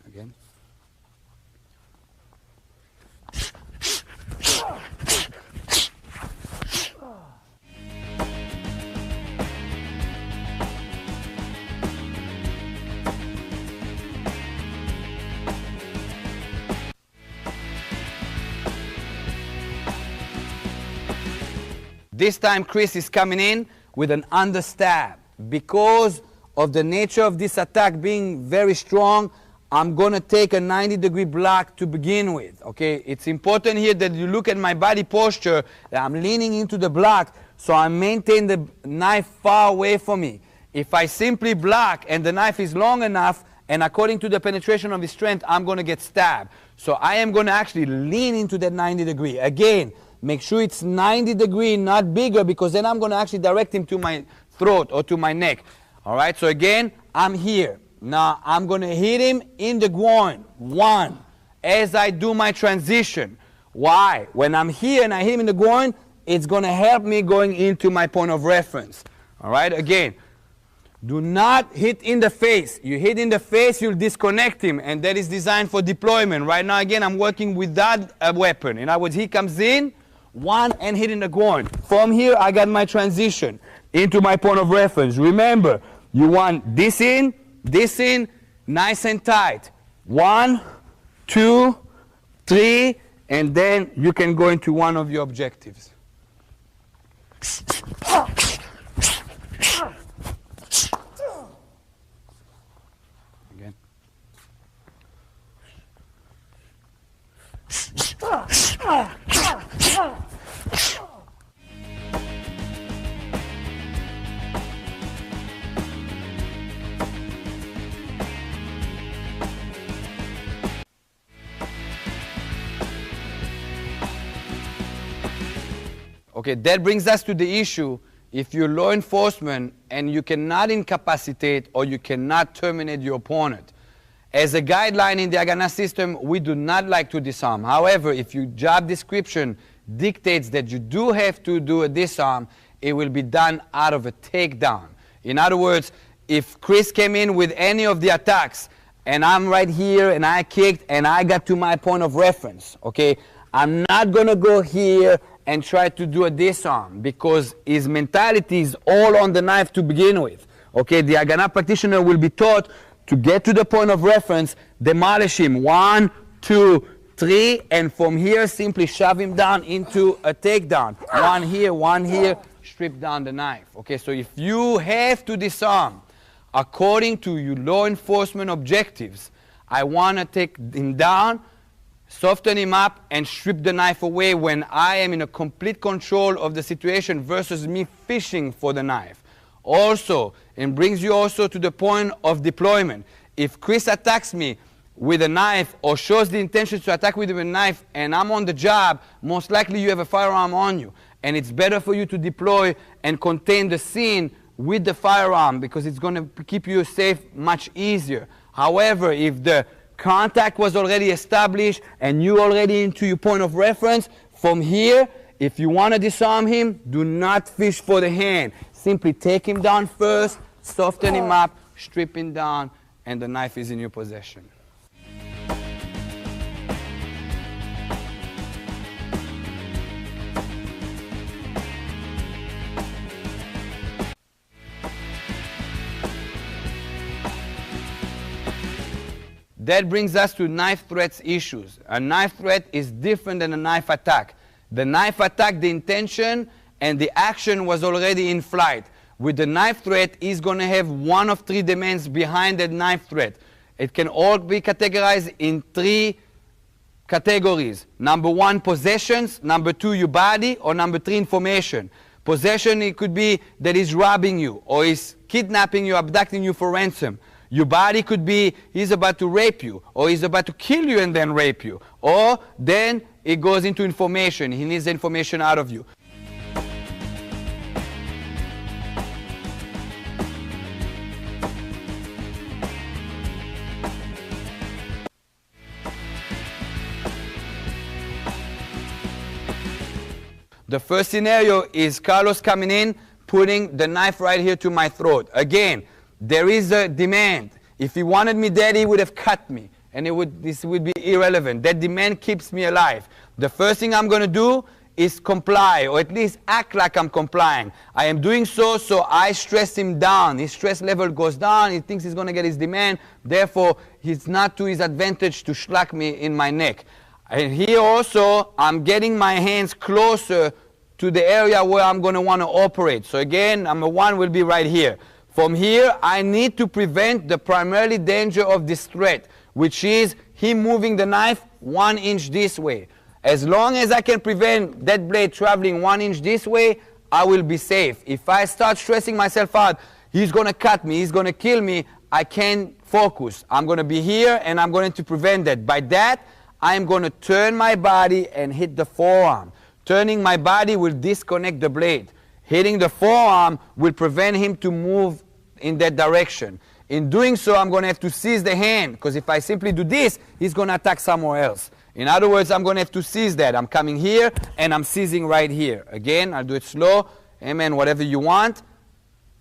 Again. This time Chris is coming in with an understab. Because of the nature of this attack being very strong, I'm going to take a 90-degree block to begin with. Okay, it's important here that you look at my body posture, that I'm leaning into the block, so I maintain the knife far away from me. If I simply block and the knife is long enough, and according to the penetration of his strength, I'm going to get stabbed. So I am going to actually lean into that 90 degree. Again, make sure it's 90 degree, not bigger, because then I'm going to actually direct him to my throat or to my neck. All right, so again, I'm here. Now, I'm going to hit him in the groin. 1, as I do my transition. Why? When I'm here and I hit him in the groin, it's going to help me going into my point of reference. All right, again, do not hit in the face. You hit in the face, you'll disconnect him, and that is designed for deployment. Right now, again, I'm working without a weapon. In other words, he comes in, 1, and hit in the groin. From here, I got my transition into my point of reference. Remember, you want this in, nice and tight. 1, 2, 3, and then you can go into one of your objectives. Again. Okay, that brings us to the issue, if you're law enforcement and you cannot incapacitate or you cannot terminate your opponent. As a guideline in the Haganah system, we do not like to disarm. However, if your job description dictates that you do have to do a disarm, it will be done out of a takedown. In other words, if Chris came in with any of the attacks, and I'm right here, and I kicked, and I got to my point of reference, okay, I'm not going to go here and try to do a disarm, because his mentality is all on the knife to begin with. Okay, the Haganah practitioner will be taught to get to the point of reference, demolish him, 1, 2, 3, and from here simply shove him down into a takedown. 1 here, strip down the knife. Okay, so if you have to disarm according to your law enforcement objectives, I want to take him down, soften him up, and strip the knife away when I am in a complete control of the situation versus me fishing for the knife. Also, it brings you also to the point of deployment. If Chris attacks me with a knife or shows the intention to attack with a knife and I'm on the job, most likely you have a firearm on you. And it's better for you to deploy and contain the scene with the firearm because it's going to keep you safe much easier. However, if the contact was already established and you already into your point of reference, from here, if you want to disarm him, do not fish for the hand. Simply take him down first, soften him up, strip him down, and the knife is in your possession. That brings us to knife threats issues. A knife threat is different than a knife attack. The knife attack, the intention and the action was already in flight. With the knife threat, he's going to have one of 3 demands behind that knife threat. It can all be categorized in 3 categories. Number 1, possessions. Number 2, your body. Or number 3, information. Possession, it could be that he's robbing you, or he's kidnapping you, abducting you for ransom. Your body could be he's about to rape you, or he's about to kill you and then rape you. Or then it goes into information. He needs the information out of you. The first scenario is Carlos coming in, putting the knife right here to my throat. Again, there is a demand. If he wanted me dead, he would have cut me, and this would be irrelevant. That demand keeps me alive. The first thing I'm going to do is comply, or at least act like I'm complying. I am doing so I stress him down. His stress level goes down. He thinks he's going to get his demand. Therefore, it's not to his advantage to slack me in my neck. And here also, I'm getting my hands closer to the area where I'm going to want to operate. So again, number 1 will be right here. From here, I need to prevent the primary danger of this threat, which is him moving the knife 1 inch this way. As long as I can prevent that blade traveling 1 inch this way, I will be safe. If I start stressing myself out, he's going to cut me, he's going to kill me, I can't focus. I'm going to be here and I'm going to prevent that. By that, I'm going to turn my body and hit the forearm. Turning my body will disconnect the blade. Hitting the forearm will prevent him to move in that direction. In doing so, I'm going to have to seize the hand, because if I simply do this, he's going to attack somewhere else. In other words, I'm going to have to seize that. I'm coming here and I'm seizing right here. Again, I'll do it slow. Amen, whatever you want.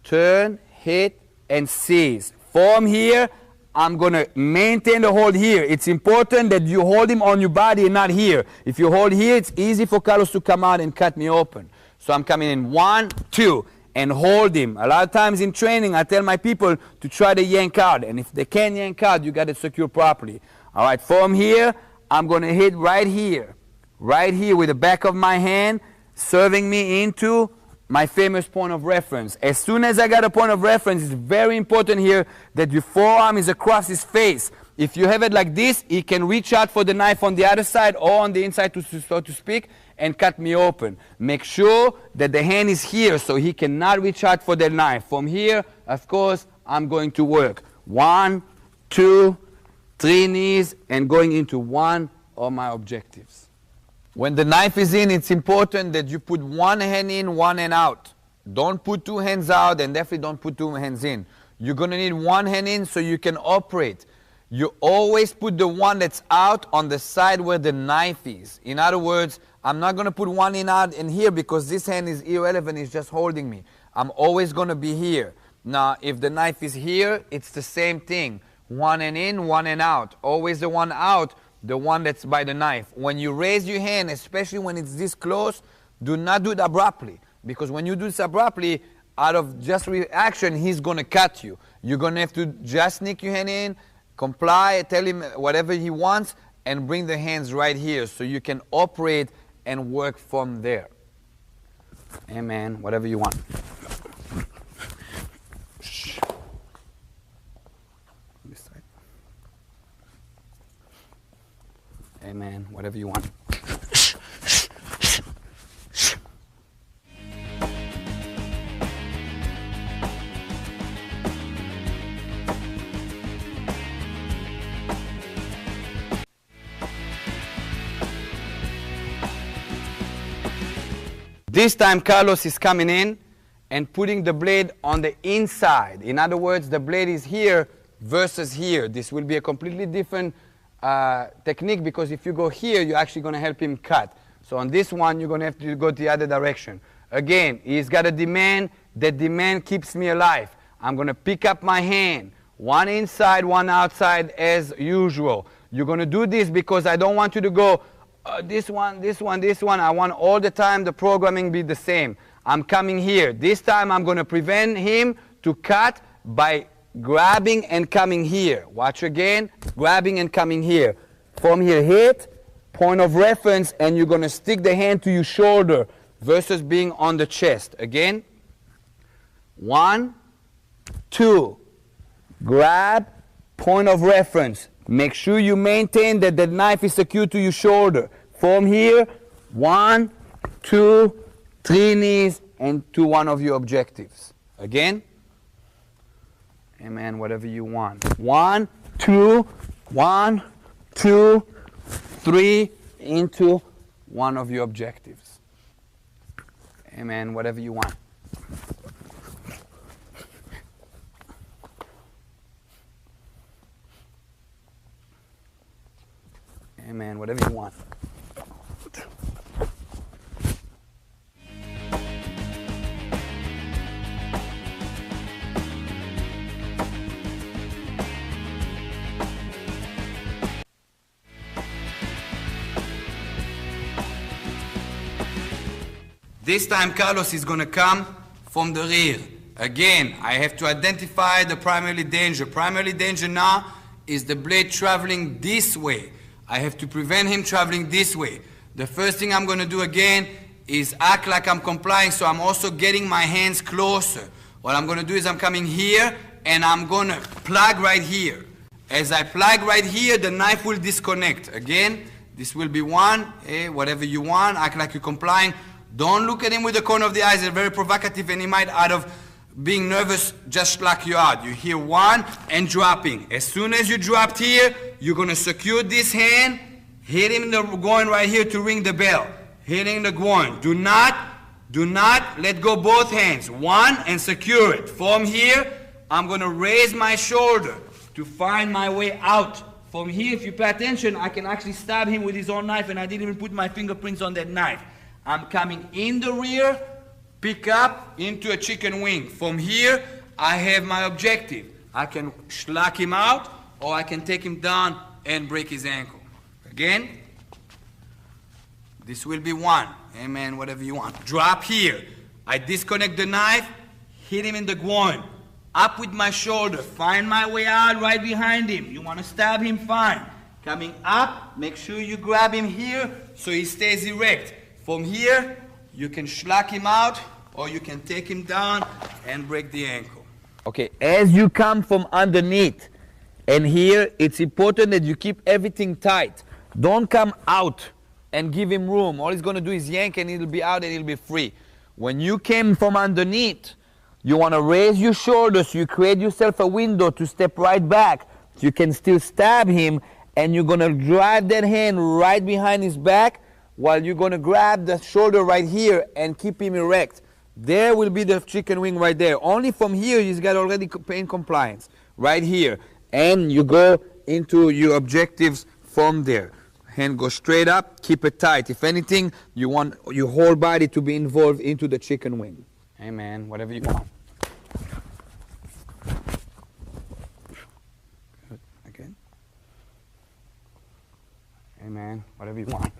Turn, hit, and seize. From here, I'm going to maintain the hold here. It's important that you hold him on your body and not here. If you hold here, it's easy for Carlos to come out and cut me open. So I'm coming in 1, 2, and hold him. A lot of times in training, I tell my people to try to yank out. And if they can't yank out, you got to secure properly. All right, from here, I'm going to hit right here with the back of my hand, serving me into my famous point of reference. As soon as I got a point of reference, it's very important here that your forearm is across his face. If you have it like this, he can reach out for the knife on the other side or on the inside, so to speak, and cut me open. Make sure that the hand is here so he cannot reach out for the knife. From here, of course, I'm going to work. 1, 2, 3 knees, and going into one of my objectives. When the knife is in, it's important that you put one hand in, one hand out. Don't put 2 hands out, and definitely don't put 2 hands in. You're going to need 1 hand in so you can operate. You always put the one that's out on the side where the knife is. In other words, I'm not going to put one in out in here because this hand is irrelevant, it's just holding me. I'm always going to be here. Now, if the knife is here, it's the same thing. One and in, one and out. Always the one out, the one that's by the knife. When you raise your hand, especially when it's this close, do not do it abruptly. Because when you do this abruptly, out of just reaction, he's going to cut you. You're going to have to just sneak your hand in, comply, tell him whatever he wants, and bring the hands right here so you can operate and work from there. Amen. Whatever you want. This side. Amen. Whatever you want. This time Carlos is coming in and putting the blade on the inside. In other words, the blade is here versus here. This will be a completely different technique because if you go here, you're actually going to help him cut. So on this one, you're going to have to go the other direction. Again, he's got a demand. That demand keeps me alive. I'm going to pick up my hand. One inside, one outside as usual. You're going to do this because I don't want you to go this one, this one, this one. I want all the time the programming be the same. I'm coming here. This time I'm going to prevent him to cut by grabbing and coming here. Watch again. Grabbing and coming here. From here, hit, point of reference, and you're going to stick the hand to your shoulder versus being on the chest. Again. 1, 2. Grab, point of reference. Make sure you maintain that the knife is secured to your shoulder. From here, 1, 2, 3 knees, and to one of your objectives. Again. Amen, whatever you want. 1, 2, 1, 2, 3, into one of your objectives. Amen, whatever you want. Amen, whatever you want. This time Carlos is going to come from the rear. Again, I have to identify the primary danger. Primary danger now is the blade traveling this way. I have to prevent him traveling this way. The first thing I'm going to do again is act like I'm complying, so I'm also getting my hands closer. What I'm going to do is I'm coming here and I'm going to plug right here. As I plug right here, the knife will disconnect. Again, this will be one, whatever you want, act like you're complying. Don't look at him with the corner of the eyes. They're very provocative and he might, out of being nervous, just lock you out. You hear one and dropping. As soon as you dropped here, you're going to secure this hand, hit him in the groin right here to ring the bell. Hitting the groin. Do not let go both hands. One and secure it. From here, I'm going to raise my shoulder to find my way out. From here, if you pay attention, I can actually stab him with his own knife and I didn't even put my fingerprints on that knife. I'm coming in the rear, pick up into a chicken wing. From here, I have my objective. I can schlock him out or I can take him down and break his ankle. Again, this will be one. Amen, whatever you want. Drop here. I disconnect the knife, hit him in the groin. Up with my shoulder, find my way out right behind him. You want to stab him, fine. Coming up, make sure you grab him here so he stays erect. From here, you can schlock him out or you can take him down and break the ankle. Okay, as you come from underneath, and here it's important that you keep everything tight. Don't come out and give him room. All he's going to do is yank and he'll be out and he'll be free. When you came from underneath, you want to raise your shoulders so you create yourself a window to step right back. So you can still stab him and you're going to drive that hand right behind his back while you're going to grab the shoulder right here and keep him erect. There will be the chicken wing right there. Only from here he's got already pain compliance. Right here. And you go into your objectives from there. Hand goes straight up, keep it tight. If anything, you want your whole body to be involved into the chicken wing. Amen. Whatever you want. Good. Again. Amen. Whatever you want.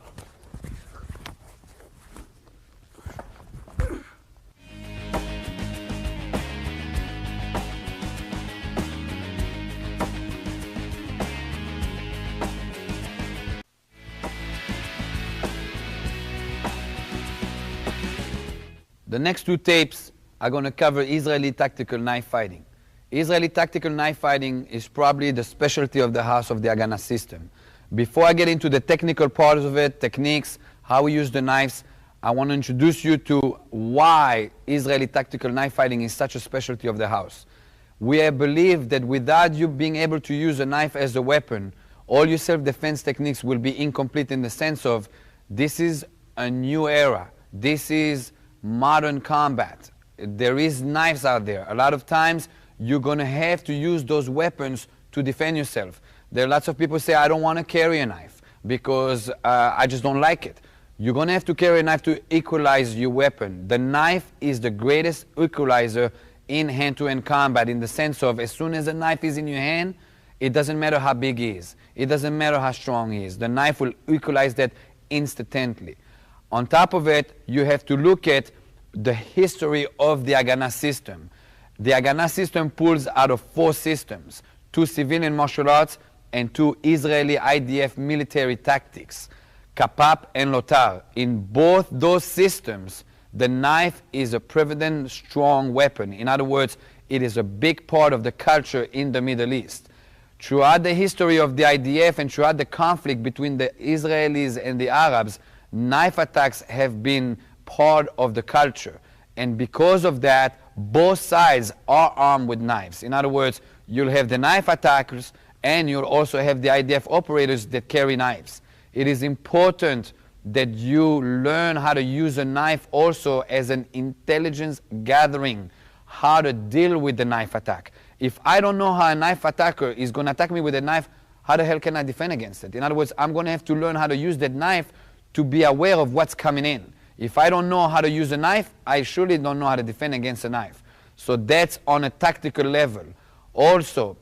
The next two tapes are going to cover Israeli tactical knife fighting. Israeli tactical knife fighting is probably the specialty of the house of the Haganah system. Before I get into the technical part of it, techniques, how we use the knives, I want to introduce you to why Israeli tactical knife fighting is such a specialty of the house. We believe that without you being able to use a knife as a weapon, all your self-defense techniques will be incomplete in the sense of this is a new era. This is modern combat. There is knives out there. A lot of times you're going to have to use those weapons to defend yourself. There are lots of people say, I don't want to carry a knife because I just don't like it. You're going to have to carry a knife to equalize your weapon. The knife is the greatest equalizer in hand-to-hand combat in the sense of as soon as a knife is in your hand, it doesn't matter how big he is. It doesn't matter how strong he is. The knife will equalize that instantly. On top of it, you have to look at the history of the Haganah system. The Haganah system pulls out of 4 systems, 2 civilian martial arts and 2 Israeli IDF military tactics, Kapap and Lotar. In both those systems, the knife is a prevalent, strong weapon. In other words, it is a big part of the culture in the Middle East. Throughout the history of the IDF and throughout the conflict between the Israelis and the Arabs, knife attacks have been part of the culture. And because of that, both sides are armed with knives. In other words, you'll have the knife attackers and you'll also have the IDF operators that carry knives. It is important that you learn how to use a knife also as an intelligence gathering, how to deal with the knife attack. If I don't know how a knife attacker is going to attack me with a knife, how the hell can I defend against it? In other words, I'm going to have to learn how to use that knife to be aware of what's coming in. If I don't know how to use a knife, I surely don't know how to defend against a knife. So that's on a tactical level. Also,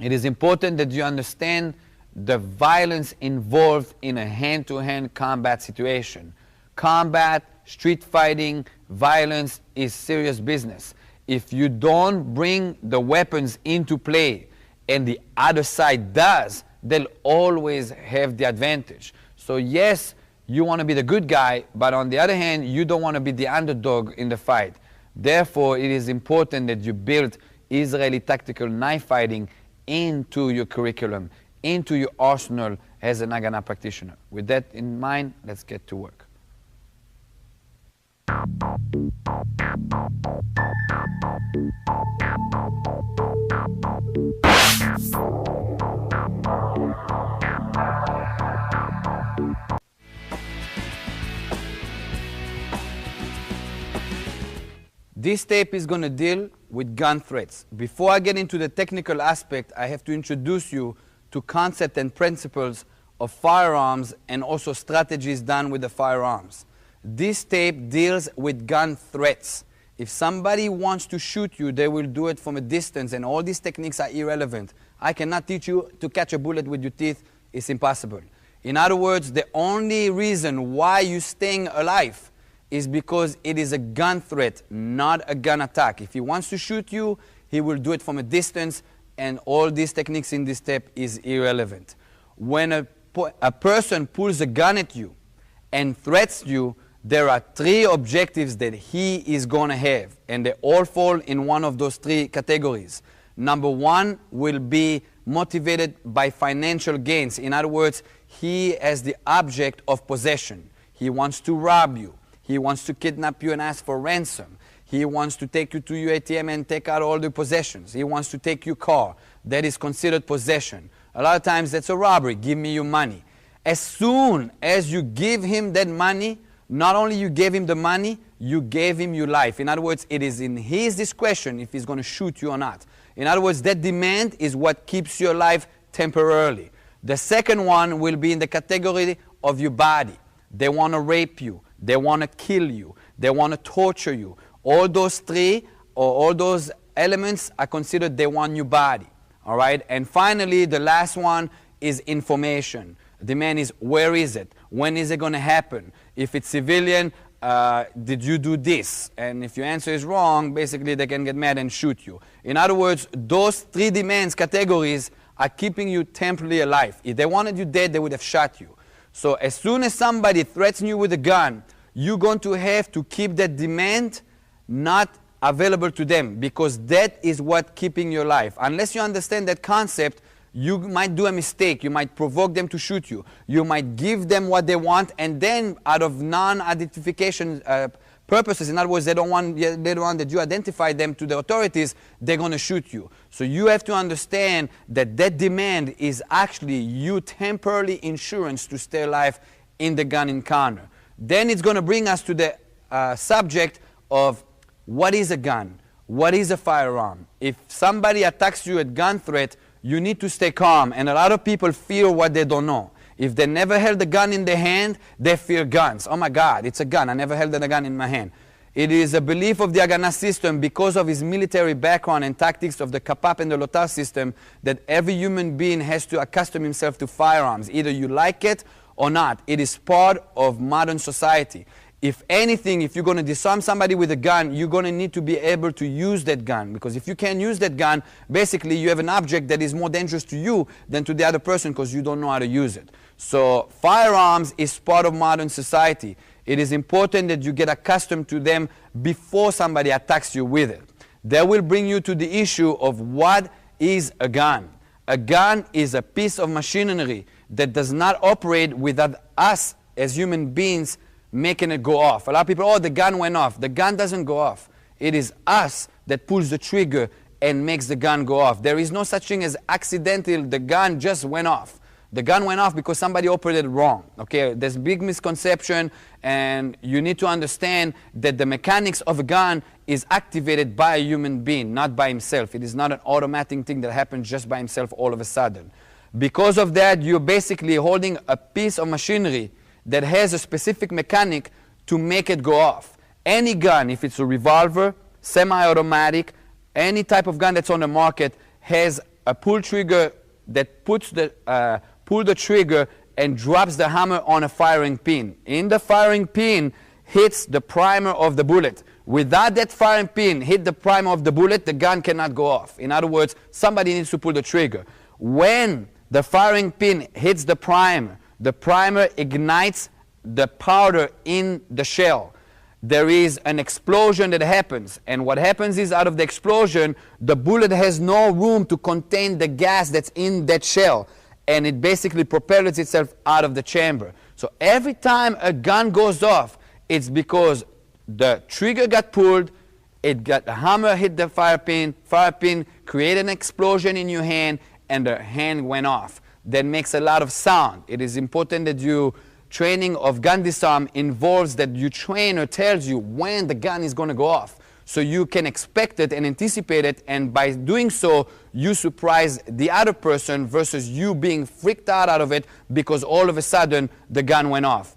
it is important that you understand the violence involved in a hand-to-hand combat situation. Combat, street fighting, violence is serious business. If you don't bring the weapons into play and the other side does, they'll always have the advantage. So yes, you want to be the good guy, but on the other hand, you don't want to be the underdog in the fight. Therefore, it is important that you build Israeli tactical knife fighting into your curriculum, into your arsenal as an Haganah practitioner. With that in mind, let's get to work. This tape is going to deal with gun threats. Before I get into the technical aspect, I have to introduce you to concepts and principles of firearms and also strategies done with the firearms. This tape deals with gun threats. If somebody wants to shoot you, they will do it from a distance, and all these techniques are irrelevant. I cannot teach you to catch a bullet with your teeth. It's impossible. In other words, the only reason why you're staying alive is because it is a gun threat, not a gun attack. If he wants to shoot you, he will do it from a distance, and all these techniques in this tape is irrelevant. When a person pulls a gun at you and threats you, there are 3 objectives that he is going to have, and they all fall in one of those 3 categories. Number 1 will be motivated by financial gains. In other words, he has the object of possession. He wants to rob you. He wants to kidnap you and ask for ransom. He wants to take you to your ATM and take out all the possessions. He wants to take your car. That is considered possession. A lot of times that's a robbery. Give me your money. As soon as you give him that money, not only you gave him the money, you gave him your life. In other words, it is in his discretion if he's going to shoot you or not. In other words, that demand is what keeps you alive temporarily. The second one will be in the category of your body. They want to rape you. They want to kill you. They want to torture you. All those three or all those elements are considered they want your body. All right? And finally, the last one is information. The demand is, where is it? When is it going to happen? If it's civilian, did you do this? And if your answer is wrong, basically they can get mad and shoot you. In other words, those three demands categories are keeping you temporarily alive. If they wanted you dead, they would have shot you. So as soon as somebody threatens you with a gun, you're going to have to keep that demand not available to them, because that is what keeping you alive. Unless you understand that concept, you might do a mistake. You might provoke them to shoot you. You might give them what they want, and then out of non-identification purposes, in other words, they don't want that you identify them to the authorities, they're going to shoot you. So you have to understand that that demand is actually you temporarily insurance to stay alive in the gun encounter. Then it's going to bring us to the subject of what is a gun? What is a firearm? If somebody attacks you at gun threat, you need to stay calm. And a lot of people fear what they don't know. If they never held a gun in their hand, they fear guns. Oh my God, it's a gun. I never held a gun in my hand. It is a belief of the Haganah system, because of his military background and tactics of the Kapap and the Lotar system, that every human being has to accustom himself to firearms. Either you like it or not. It is part of modern society. If anything, if you're going to disarm somebody with a gun, you're going to need to be able to use that gun. Because if you can't use that gun, basically you have an object that is more dangerous to you than to the other person, because you don't know how to use it. So firearms is part of modern society. It is important that you get accustomed to them before somebody attacks you with it. That will bring you to the issue of what is a gun. A gun is a piece of machinery that does not operate without us as human beings making it go off. A lot of people, oh, the gun went off. The gun doesn't go off. It is us that pulls the trigger and makes the gun go off. There is no such thing as accidental, the gun just went off. The gun went off because somebody operated wrong. Okay, there's a big misconception, and you need to understand that the mechanics of a gun is activated by a human being, not by himself. It is not an automatic thing that happens just by himself all of a sudden. Because of that, you're basically holding a piece of machinery that has a specific mechanic to make it go off. Any gun, if it's a revolver, semi-automatic, any type of gun that's on the market, has a pull trigger that puts the pull the trigger and drops the hammer on a firing pin. In the firing pin hits the primer of the bullet. Without that firing pin hit the primer of the bullet, the gun cannot go off. In other words, somebody needs to pull the trigger. When the firing pin hits the primer ignites the powder in the shell. There is an explosion that happens, and what happens is, out of the explosion, the bullet has no room to contain the gas that's in that shell, and it basically propels itself out of the chamber. So every time a gun goes off, it's because the trigger got pulled, the hammer hit the fire pin created an explosion in your hand, and the hand went off. That makes a lot of sound. It is important that you training of gun disarm involves that your trainer tells you when the gun is going to go off, so you can expect it and anticipate it, and by doing so you surprise the other person versus you being freaked out of it because all of a sudden the gun went off.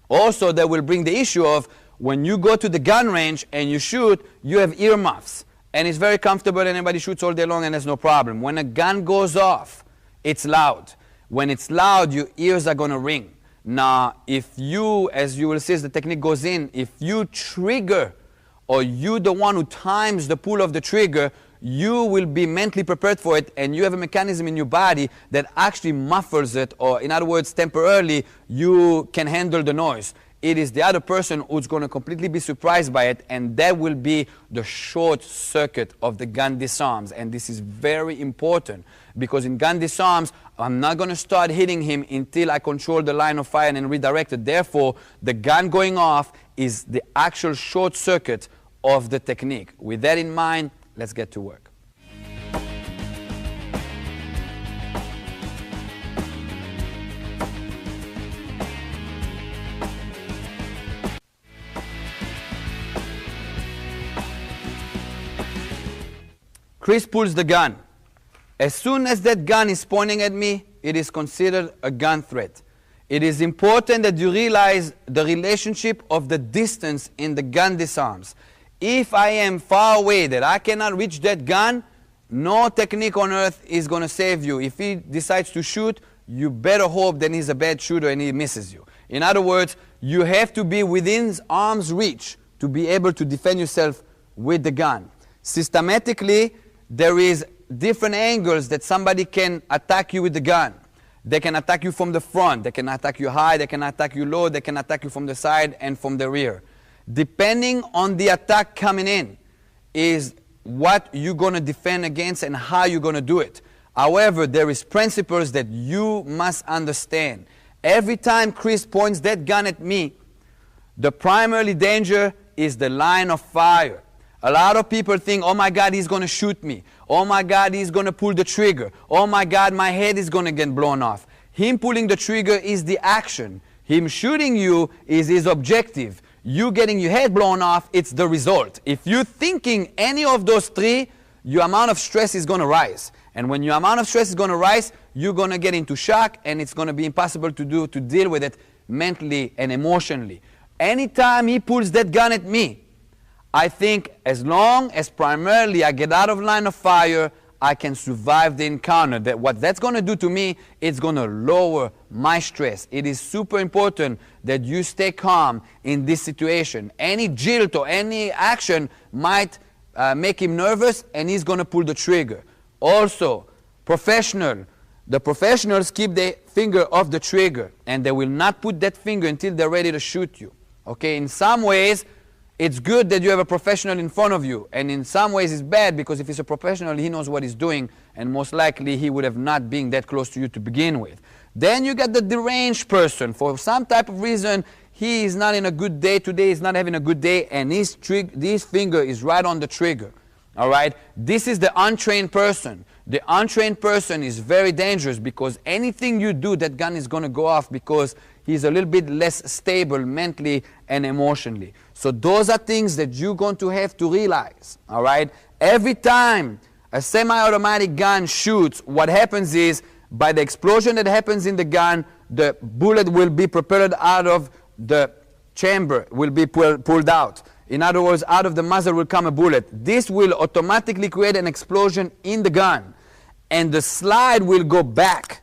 Also, that will bring the issue of when you go to the gun range and you shoot, you have earmuffs, and it's very comfortable and everybody shoots all day long and there's no problem. When a gun goes off, it's loud. When it's loud, your ears are going to ring. Now, if you, as you will see as the technique goes in, if you trigger, or you the one who times the pull of the trigger, you will be mentally prepared for it, and you have a mechanism in your body that actually muffles it, or in other words, temporarily, you can handle the noise. It is the other person who's going to completely be surprised by it, and that will be the short circuit of the gun disarms. And this is very important, because in gun disarms, I'm not going to start hitting him until I control the line of fire and redirect it. Therefore, the gun going off is the actual short circuit of the technique. With that in mind, let's get to work. Chris pulls the gun. As soon as that gun is pointing at me, it is considered a gun threat. It is important that you realize the relationship of the distance in the gun disarms. If I am far away, that I cannot reach that gun, no technique on earth is going to save you. If he decides to shoot, you better hope that he's a bad shooter and he misses you. In other words, you have to be within arm's reach to be able to defend yourself with the gun. Systematically, there is different angles that somebody can attack you with the gun. They can attack you from the front, they can attack you high, they can attack you low, they can attack you from the side and from the rear. Depending on the attack coming in is what you're going to defend against and how you're going to do it. However, there is principles that you must understand. Every time Chris points that gun at me, the primary danger is the line of fire. A lot of people think, oh my God, he's going to shoot me. Oh my God, he's going to pull the trigger. Oh my God, my head is going to get blown off. Him pulling the trigger is the action. Him shooting you is his objective. You getting your head blown off, it's the result. If you're thinking any of those three, your amount of stress is going to rise. And when your amount of stress is going to rise, you're going to get into shock, and it's going to be impossible to deal with it mentally and emotionally. Anytime he pulls that gun at me, I think as long as primarily I get out of line of fire, I can survive the encounter. That what that's going to do to me, it's going to lower my stress. It is super important that you stay calm in this situation. Any jilt or any action might make him nervous, and he's going to pull the trigger. Also, the professionals keep their finger off the trigger, and they will not put that finger until they're ready to shoot you. Okay, in some ways, it's good that you have a professional in front of you, and in some ways it's bad because if he's a professional, he knows what he's doing, and most likely he would have not been that close to you to begin with. Then you got the deranged person. For some type of reason, he is not in a good day today, he's not having a good day, and his finger is right on the trigger. All right? This is the untrained person. The untrained person is very dangerous because anything you do, that gun is going to go off because he's a little bit less stable mentally and emotionally. So those are things that you're going to have to realize. All right? Every time a semi-automatic gun shoots, what happens is by the explosion that happens in the gun, the bullet will be propelled out of the chamber, will be pulled out. In other words, out of the muzzle will come a bullet. This will automatically create an explosion in the gun, and the slide will go back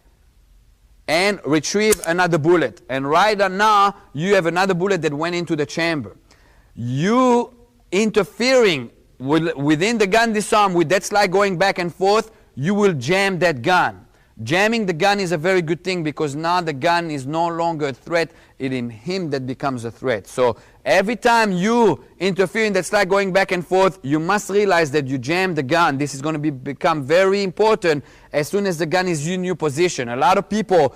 and retrieve another bullet. And right now, you have another bullet that went into the chamber. You interfering within the gun disarm with that slide going back and forth, you will jam that gun. Jamming the gun is a very good thing because now the gun is no longer a threat. It is him that becomes a threat. So every time you interfere in that slide going back and forth, you must realize that you jam the gun. This is going to become very important as soon as the gun is in your position. A lot of people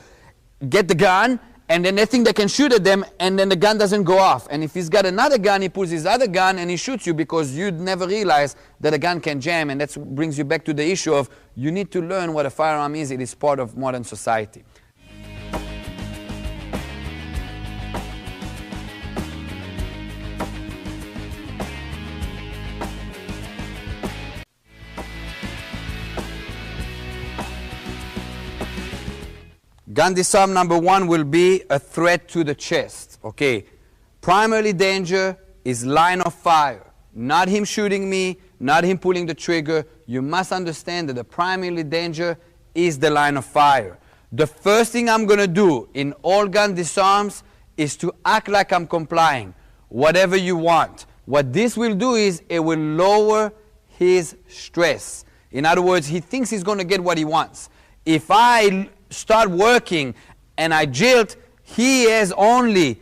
get the gun and then they think they can shoot at them, and then the gun doesn't go off. And if he's got another gun, he pulls his other gun and he shoots you because you'd never realize that a gun can jam. And that brings you back to the issue of you need to learn what a firearm is. It is part of modern society. Gun disarm number one will be a threat to the chest. Okay, primary danger is line of fire. Not him shooting me, not him pulling the trigger. You must understand that the primary danger is the line of fire. The first thing I'm going to do in all gun disarms is to act like I'm complying. Whatever you want. What this will do is it will lower his stress. In other words, he thinks he's going to get what he wants. If I start working and I jilt, he has only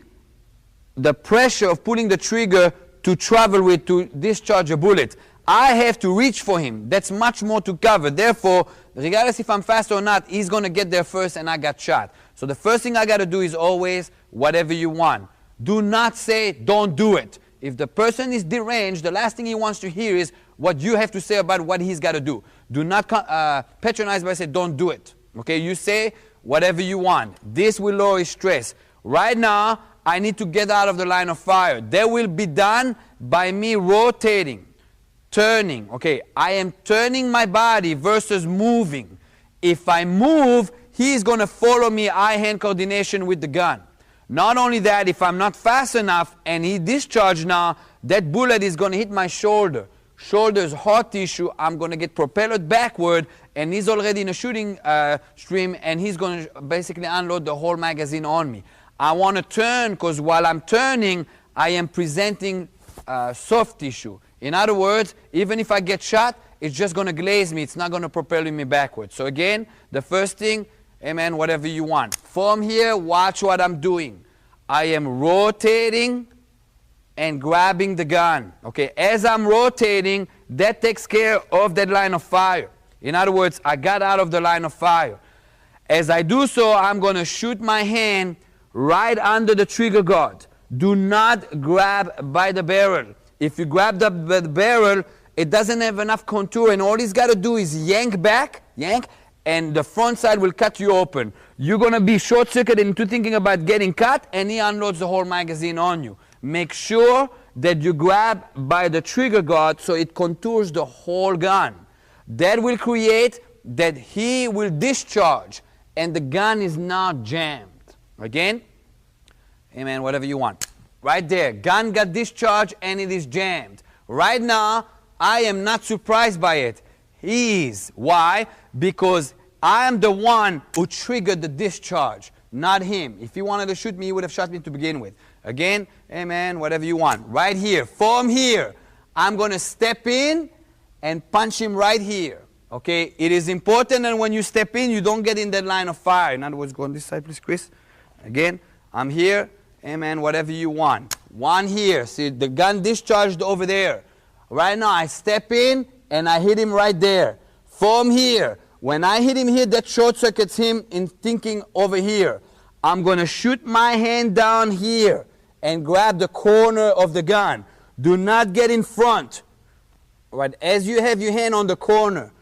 the pressure of pulling the trigger to travel with to discharge a bullet. I have to reach for him. That's much more to cover. Therefore, regardless if I'm fast or not, he's going to get there first and I got shot. So the first thing I got to do is always whatever you want. Do not say don't do it. If the person is deranged, the last thing he wants to hear is what you have to say about what he's got to do. Do not patronize by saying don't do it. Okay, you say whatever you want. This will lower his stress. Right now, I need to get out of the line of fire. That will be done by me rotating, turning. Okay, I am turning my body versus moving. If I move, he's going to follow me, eye-hand coordination with the gun. Not only that, if I'm not fast enough and he discharged now, that bullet is going to hit my shoulder. Shoulder is hard tissue. I'm going to get propelled backward, and he's already in a shooting stream, and he's going to basically unload the whole magazine on me. I want to turn, because while I'm turning, I am presenting soft tissue. In other words, even if I get shot, it's just going to glaze me. It's not going to propel me backward. So again, the first thing, amen, whatever you want. From here, watch what I'm doing. I am rotating and grabbing the gun. Okay, as I'm rotating, that takes care of that line of fire. In other words, I got out of the line of fire. As I do so, I'm going to shoot my hand right under the trigger guard. Do not grab by the barrel. If you grab the barrel, it doesn't have enough contour, and all he's got to do is yank back, and the front side will cut you open. You're going to be short-circuited into thinking about getting cut, and he unloads the whole magazine on you. Make sure that you grab by the trigger guard so it contours the whole gun. That will create that he will discharge, and the gun is not jammed. Again, amen, whatever you want. Right there, gun got discharged and it is jammed. Right now, I am not surprised by it. He is. Why? Because I am the one who triggered the discharge, not him. If he wanted to shoot me, he would have shot me to begin with. Again, amen, whatever you want. Right here, from here, I'm going to step in and punch him right here. Okay? It is important that when you step in, you don't get in that line of fire. In other words, go on this side, please, Chris. Again, I'm here. Amen, whatever you want. One here. See, the gun discharged over there. Right now, I step in and I hit him right there. From here, when I hit him here, that short circuits him in thinking over here. I'm going to shoot my hand down here and grab the corner of the gun. Do not get in front. Right, as you have your hand on the corner,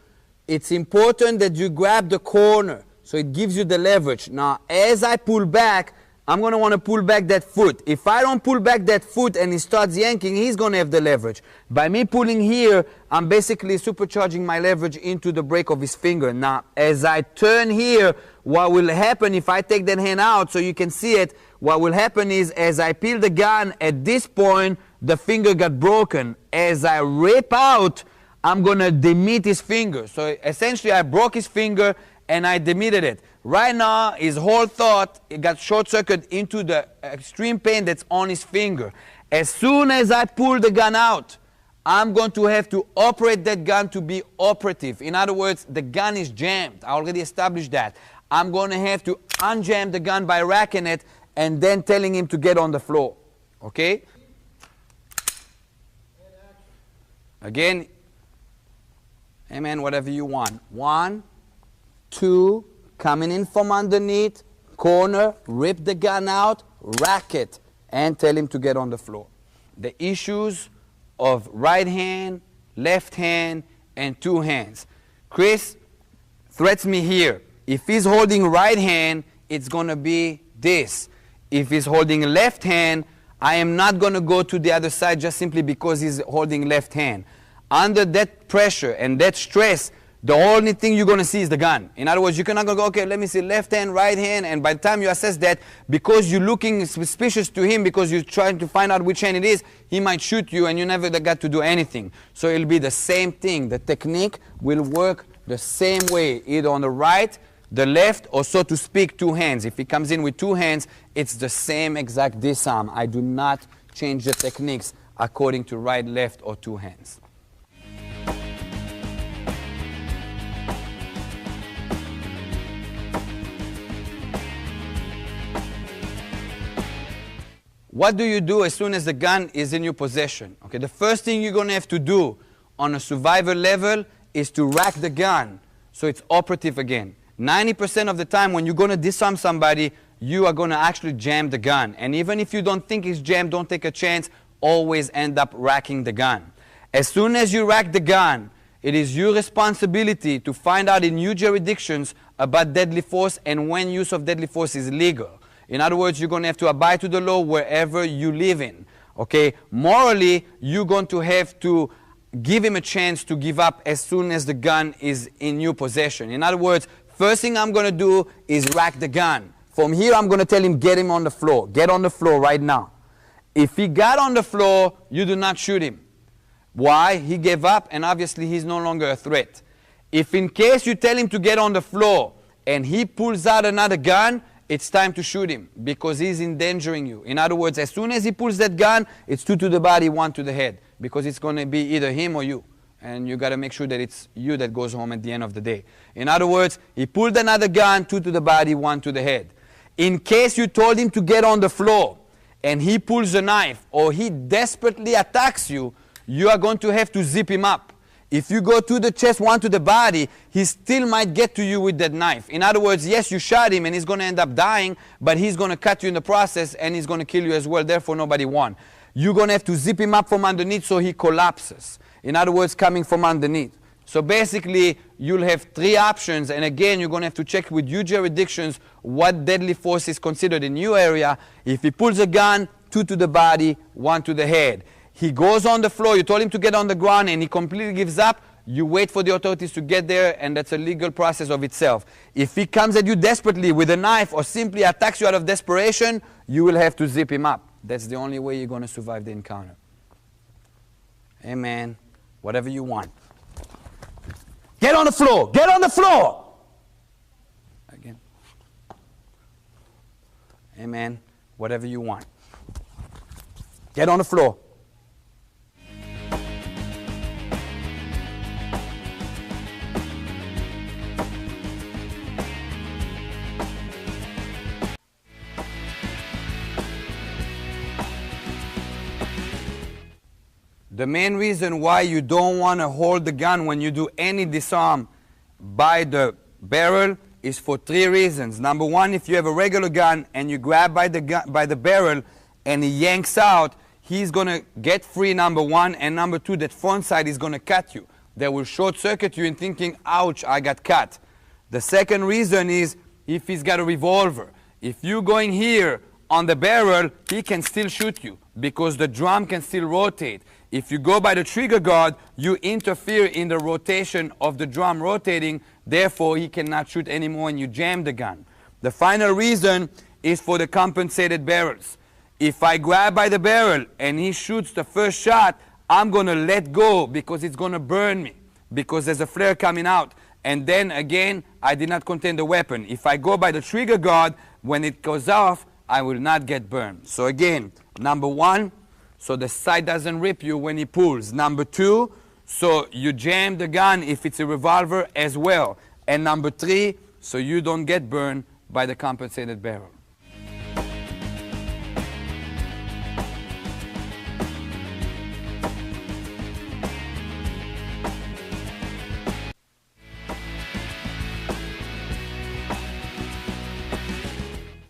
it's important that you grab the corner so it gives you the leverage. Now, as I pull back, I'm going to want to pull back that foot. If I don't pull back that foot and he starts yanking, he's going to have the leverage. By me pulling here, I'm basically supercharging my leverage into the break of his finger. Now, as I turn here, what will happen if I take that hand out so you can see it, what will happen is as I peel the gun, at this point, the finger got broken. As I rip out, I'm going to demit his finger. So essentially, I broke his finger and I demitted it. Right now, his whole thought, it got short-circuited into the extreme pain that's on his finger. As soon as I pull the gun out, I'm going to have to operate that gun to be operative. In other words, the gun is jammed. I already established that. I'm going to have to unjam the gun by racking it and then telling him to get on the floor. Okay? Again, amen, whatever you want. 1, 2, coming in from underneath, corner, rip the gun out, rack it, and tell him to get on the floor. The issues of right hand, left hand, and two hands. Chris threats me here. If he's holding right hand, it's going to be this. If he's holding left hand, I am not going to go to the other side just simply because he's holding left hand. Under that pressure and that stress, the only thing you're going to see is the gun. In other words, you cannot go, okay, let me see left hand, right hand, and by the time you assess that, because you're looking suspicious to him, because you're trying to find out which hand it is, he might shoot you and you never got to do anything. So it'll be the same thing. The technique will work the same way, either on the right, the left, or so to speak, two hands. If he comes in with two hands, it's the same exact disarm. I do not change the techniques according to right, left, or two hands. What do you do as soon as the gun is in your possession? Okay, the first thing you're going to have to do on a survivor level is to rack the gun so it's operative again. 90% of the time when you're going to disarm somebody, you are going to actually jam the gun. And even if you don't think it's jammed, don't take a chance, always end up racking the gun. As soon as you rack the gun, it is your responsibility to find out in new jurisdictions about deadly force and when use of deadly force is legal. In other words, you're going to have to abide to the law wherever you live in. Okay? Morally, you're going to have to give him a chance to give up as soon as the gun is in your possession. In other words, First thing I'm going to do is rack the gun. From here, I'm going to tell him, get him on the floor. Get on the floor right now. If he got on the floor, you do not shoot him. Why? He gave up, and obviously he's no longer a threat. If in case you tell him to get on the floor and he pulls out another gun, it's time to shoot him because he's endangering you. In other words, as soon as he pulls that gun, it's 2 to the body, 1 to the head, because it's going to be either him or you. And you got to make sure that it's you that goes home at the end of the day. In other words, he pulled another gun, 2 to the body, 1 to the head. In case you told him to get on the floor and he pulls a knife or he desperately attacks you, you are going to have to zip him up. If you go to the chest, 1 to the body, he still might get to you with that knife. In other words, yes, you shot him and he's going to end up dying, but he's going to cut you in the process and he's going to kill you as well. Therefore, nobody won. You're going to have to zip him up from underneath so he collapses. In other words, coming from underneath. So basically, you'll have 3 options. And again, you're going to have to check with your jurisdictions what deadly force is considered in your area. If he pulls a gun, 2 to the body, 1 to the head. He goes on the floor, you told him to get on the ground, and he completely gives up, you wait for the authorities to get there, and that's a legal process of itself. If he comes at you desperately with a knife or simply attacks you out of desperation, you will have to zip him up. That's the only way you're going to survive the encounter. Amen. Whatever you want. Get on the floor! Get on the floor! Again. Amen. Whatever you want. Get on the floor. The main reason why you don't want to hold the gun when you do any disarm by the barrel is for 3 reasons. Number 1, if you have a regular gun and you grab by the barrel and he yanks out, he's going to get free, number 1, and number 2, that front side is going to cut you. That will short circuit you in thinking, ouch, I got cut. The second reason is if he's got a revolver. If you're going here on the barrel, he can still shoot you because the drum can still rotate. If you go by the trigger guard, you interfere in the rotation of the drum rotating, therefore he cannot shoot anymore and you jam the gun. The final reason is for the compensated barrels. If I grab by the barrel and he shoots the first shot, I'm going to let go because it's going to burn me because there's a flare coming out. And then again, I did not contain the weapon. If I go by the trigger guard, when it goes off, I will not get burned. So again, number 1, so the sight doesn't rip you when he pulls. Number 2, so you jam the gun if it's a revolver as well. And number 3, so you don't get burned by the compensated barrel.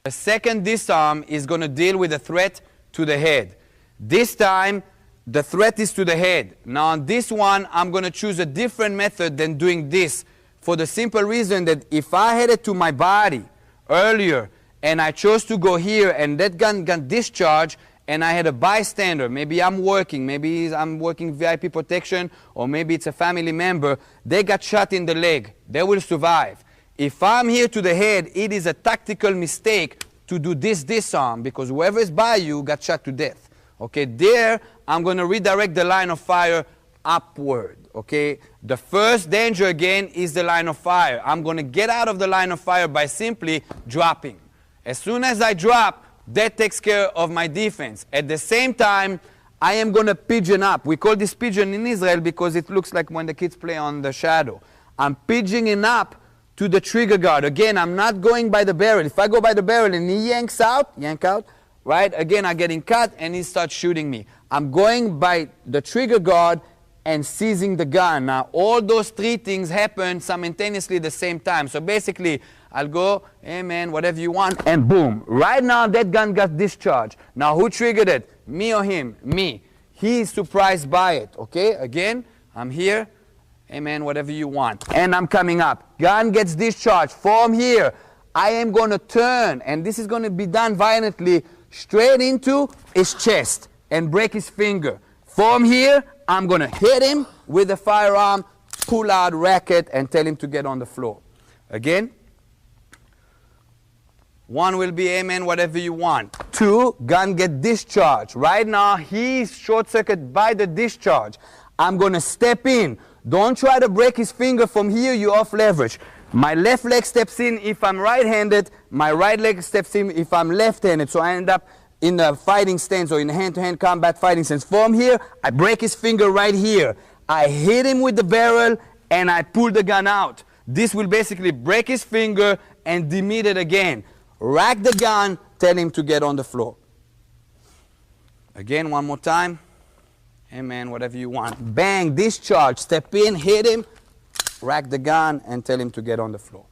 The second disarm is going to deal with a threat to the head. This time, the threat is to the head. Now on this one, I'm going to choose a different method than doing this for the simple reason that if I had it to my body earlier and I chose to go here and that gun got discharged and I had a bystander, maybe I'm working VIP protection, or maybe it's a family member, they got shot in the leg, they will survive. If I'm here to the head, it is a tactical mistake to do this disarm because whoever is by you got shot to death. Okay, there I'm going to redirect the line of fire upward. Okay, the first danger again is the line of fire. I'm going to get out of the line of fire by simply dropping. As soon as I drop, that takes care of my defense. At the same time, I am going to pigeon up. We call this pigeon in Israel because it looks like when the kids play on the shadow. I'm pigeoning up to the trigger guard. Again, I'm not going by the barrel. If I go by the barrel and he yank out, right? Again, I'm getting cut and he starts shooting me. I'm going by the trigger guard and seizing the gun. Now, all those 3 things happen simultaneously at the same time. So basically, I'll go, hey man, whatever you want, and boom. Right now, that gun got discharged. Now, who triggered it? Me or him? Me. He's surprised by it, okay? Again, I'm here. Hey man, whatever you want. And I'm coming up. Gun gets discharged. From here, I am going to turn, and this is going to be done violently, straight into his chest and break his finger. From here, I'm going to hit him with the firearm, pull out, rack it, and tell him to get on the floor. Again. 1 will be amen, whatever you want. 2, gun get discharged. Right now, he's short-circuited by the discharge. I'm going to step in. Don't try to break his finger from here, you're off leverage. My left leg steps in if I'm right-handed. My right leg steps in if I'm left-handed. So I end up in a fighting stance or in a hand-to-hand combat fighting stance. From here, I break his finger right here. I hit him with the barrel and I pull the gun out. This will basically break his finger and demit it again. Rack the gun, tell him to get on the floor. Again, one more time. Amen, whatever you want. Bang, discharge, step in, hit him, rack the gun, and tell him to get on the floor.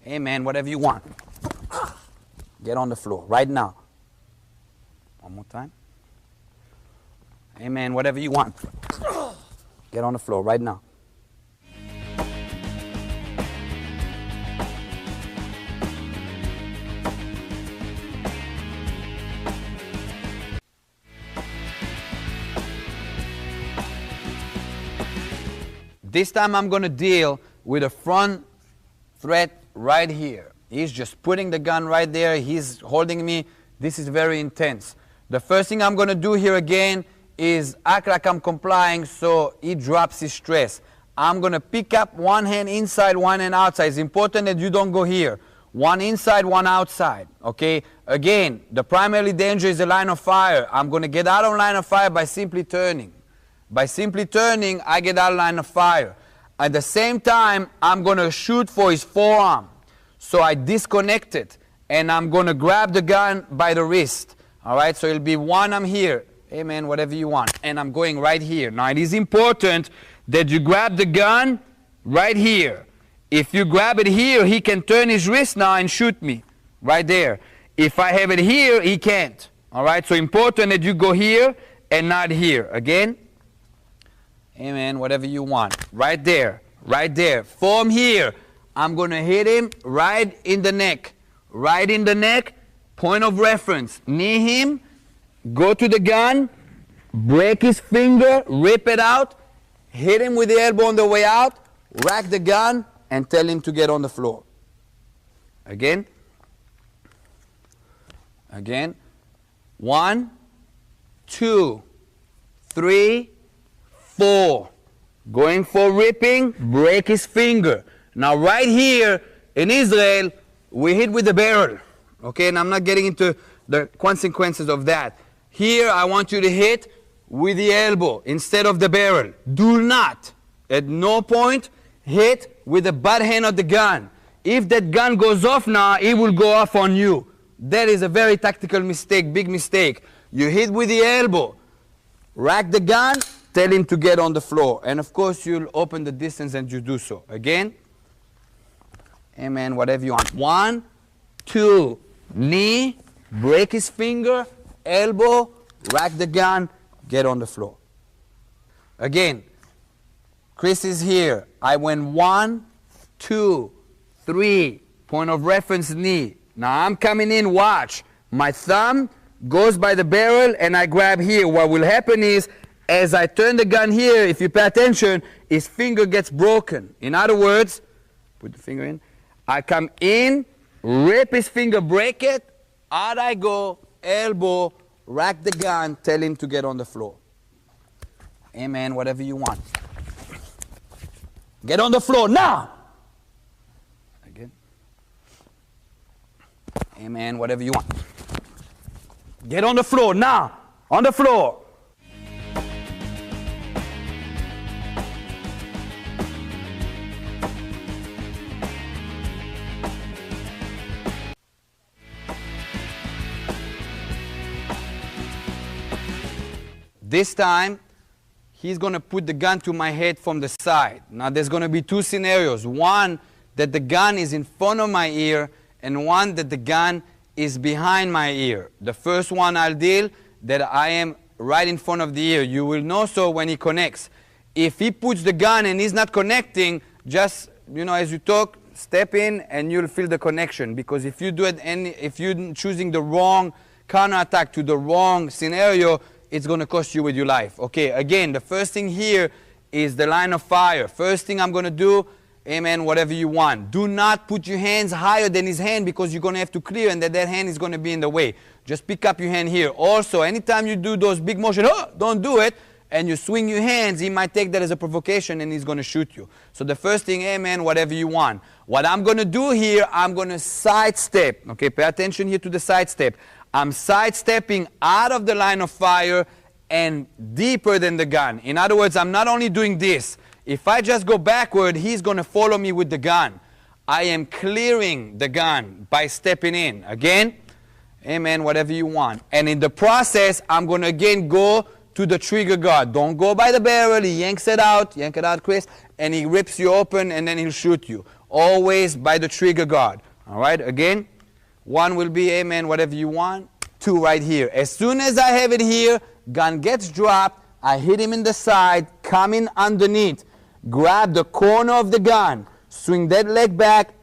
Amen, whatever you want. Get on the floor right now. One more time. Amen, whatever you want. Get on the floor right now. This time I'm going to deal with a front threat right here. He's just putting the gun right there. He's holding me. This is very intense. The first thing I'm going to do here again is act like I'm complying so he drops his stress. I'm going to pick up one hand inside, one hand outside. It's important that you don't go here. One inside, one outside. Okay? Again, the primary danger is the line of fire. I'm going to get out of line of fire by simply turning. By simply turning, I get out of line of fire. At the same time, I'm going to shoot for his forearm. So I disconnect it, and I'm going to grab the gun by the wrist. All right, so it'll be one, I'm here. Amen, whatever you want. And I'm going right here. Now, it is important that you grab the gun right here. If you grab it here, he can turn his wrist now and shoot me right there. If I have it here, he can't. All right, so important that you go here and not here. Again. Amen, whatever you want. Right there, right there. From here, I'm going to hit him right in the neck. Right in the neck, point of reference. Knee him, go to the gun, break his finger, rip it out, hit him with the elbow on the way out, rack the gun, and tell him to get on the floor. Again. Again. 1, 2, 3, 4. Going for ripping, break his finger. Now right here in Israel, we hit with the barrel. Okay, and I'm not getting into the consequences of that. Here I want you to hit with the elbow instead of the barrel. Do not, at no point, hit with the butt hand of the gun. If that gun goes off now, it will go off on you. That is a very tactical mistake, big mistake. You hit with the elbow, rack the gun, tell him to get on the floor. And of course, you'll open the distance and you do so. Again. Amen, whatever you want. 1, 2, knee, break his finger, elbow, rack the gun, get on the floor. Again, Chris is here. I went 1, 2, 3, point of reference, knee. Now I'm coming in, watch. My thumb goes by the barrel and I grab here. What will happen is, as I turn the gun here, if you pay attention, his finger gets broken. In other words, put the finger in. I come in, rip his finger, break it, out I go, elbow, rack the gun, tell him to get on the floor. Amen, whatever you want. Get on the floor now. Again. Amen, whatever you want. Get on the floor now. On the floor. This time, he's going to put the gun to my head from the side. Now, there's going to be 2 scenarios. One, that the gun is in front of my ear, and one, that the gun is behind my ear. The first one I'll deal, that I am right in front of the ear. You will know so when he connects. If he puts the gun and he's not connecting, just, as you talk, step in and you'll feel the connection. Because if you do it, if you're choosing the wrong counterattack to the wrong scenario, it's going to cost you with your life. Okay, again, the first thing here is the line of fire. First thing I'm going to do Amen, whatever you want. Do not put your hands higher than his hand because you're going to have to clear and that hand is going to be in the way. Just pick up your hand here. Also, anytime you do those big motions, don't do it, and you swing your hands, he might take that as a provocation and he's going to shoot you. So the first thing, amen, whatever you want. What I'm going to do here, I'm going to sidestep. Okay, pay attention here to the sidestep. I'm sidestepping out of the line of fire and deeper than the gun. In other words, I'm not only doing this. If I just go backward, he's going to follow me with the gun. I am clearing the gun by stepping in. Again, amen, whatever you want. And in the process, I'm going to again go to the trigger guard. Don't go by the barrel. He yanks it out, Chris, and he rips you open and then he'll shoot you. Always by the trigger guard. All right, again, one will be, amen, whatever you want. Two right here. As soon as I have it here, gun gets dropped, I hit him in the side, come in underneath, grab the corner of the gun, swing that leg back,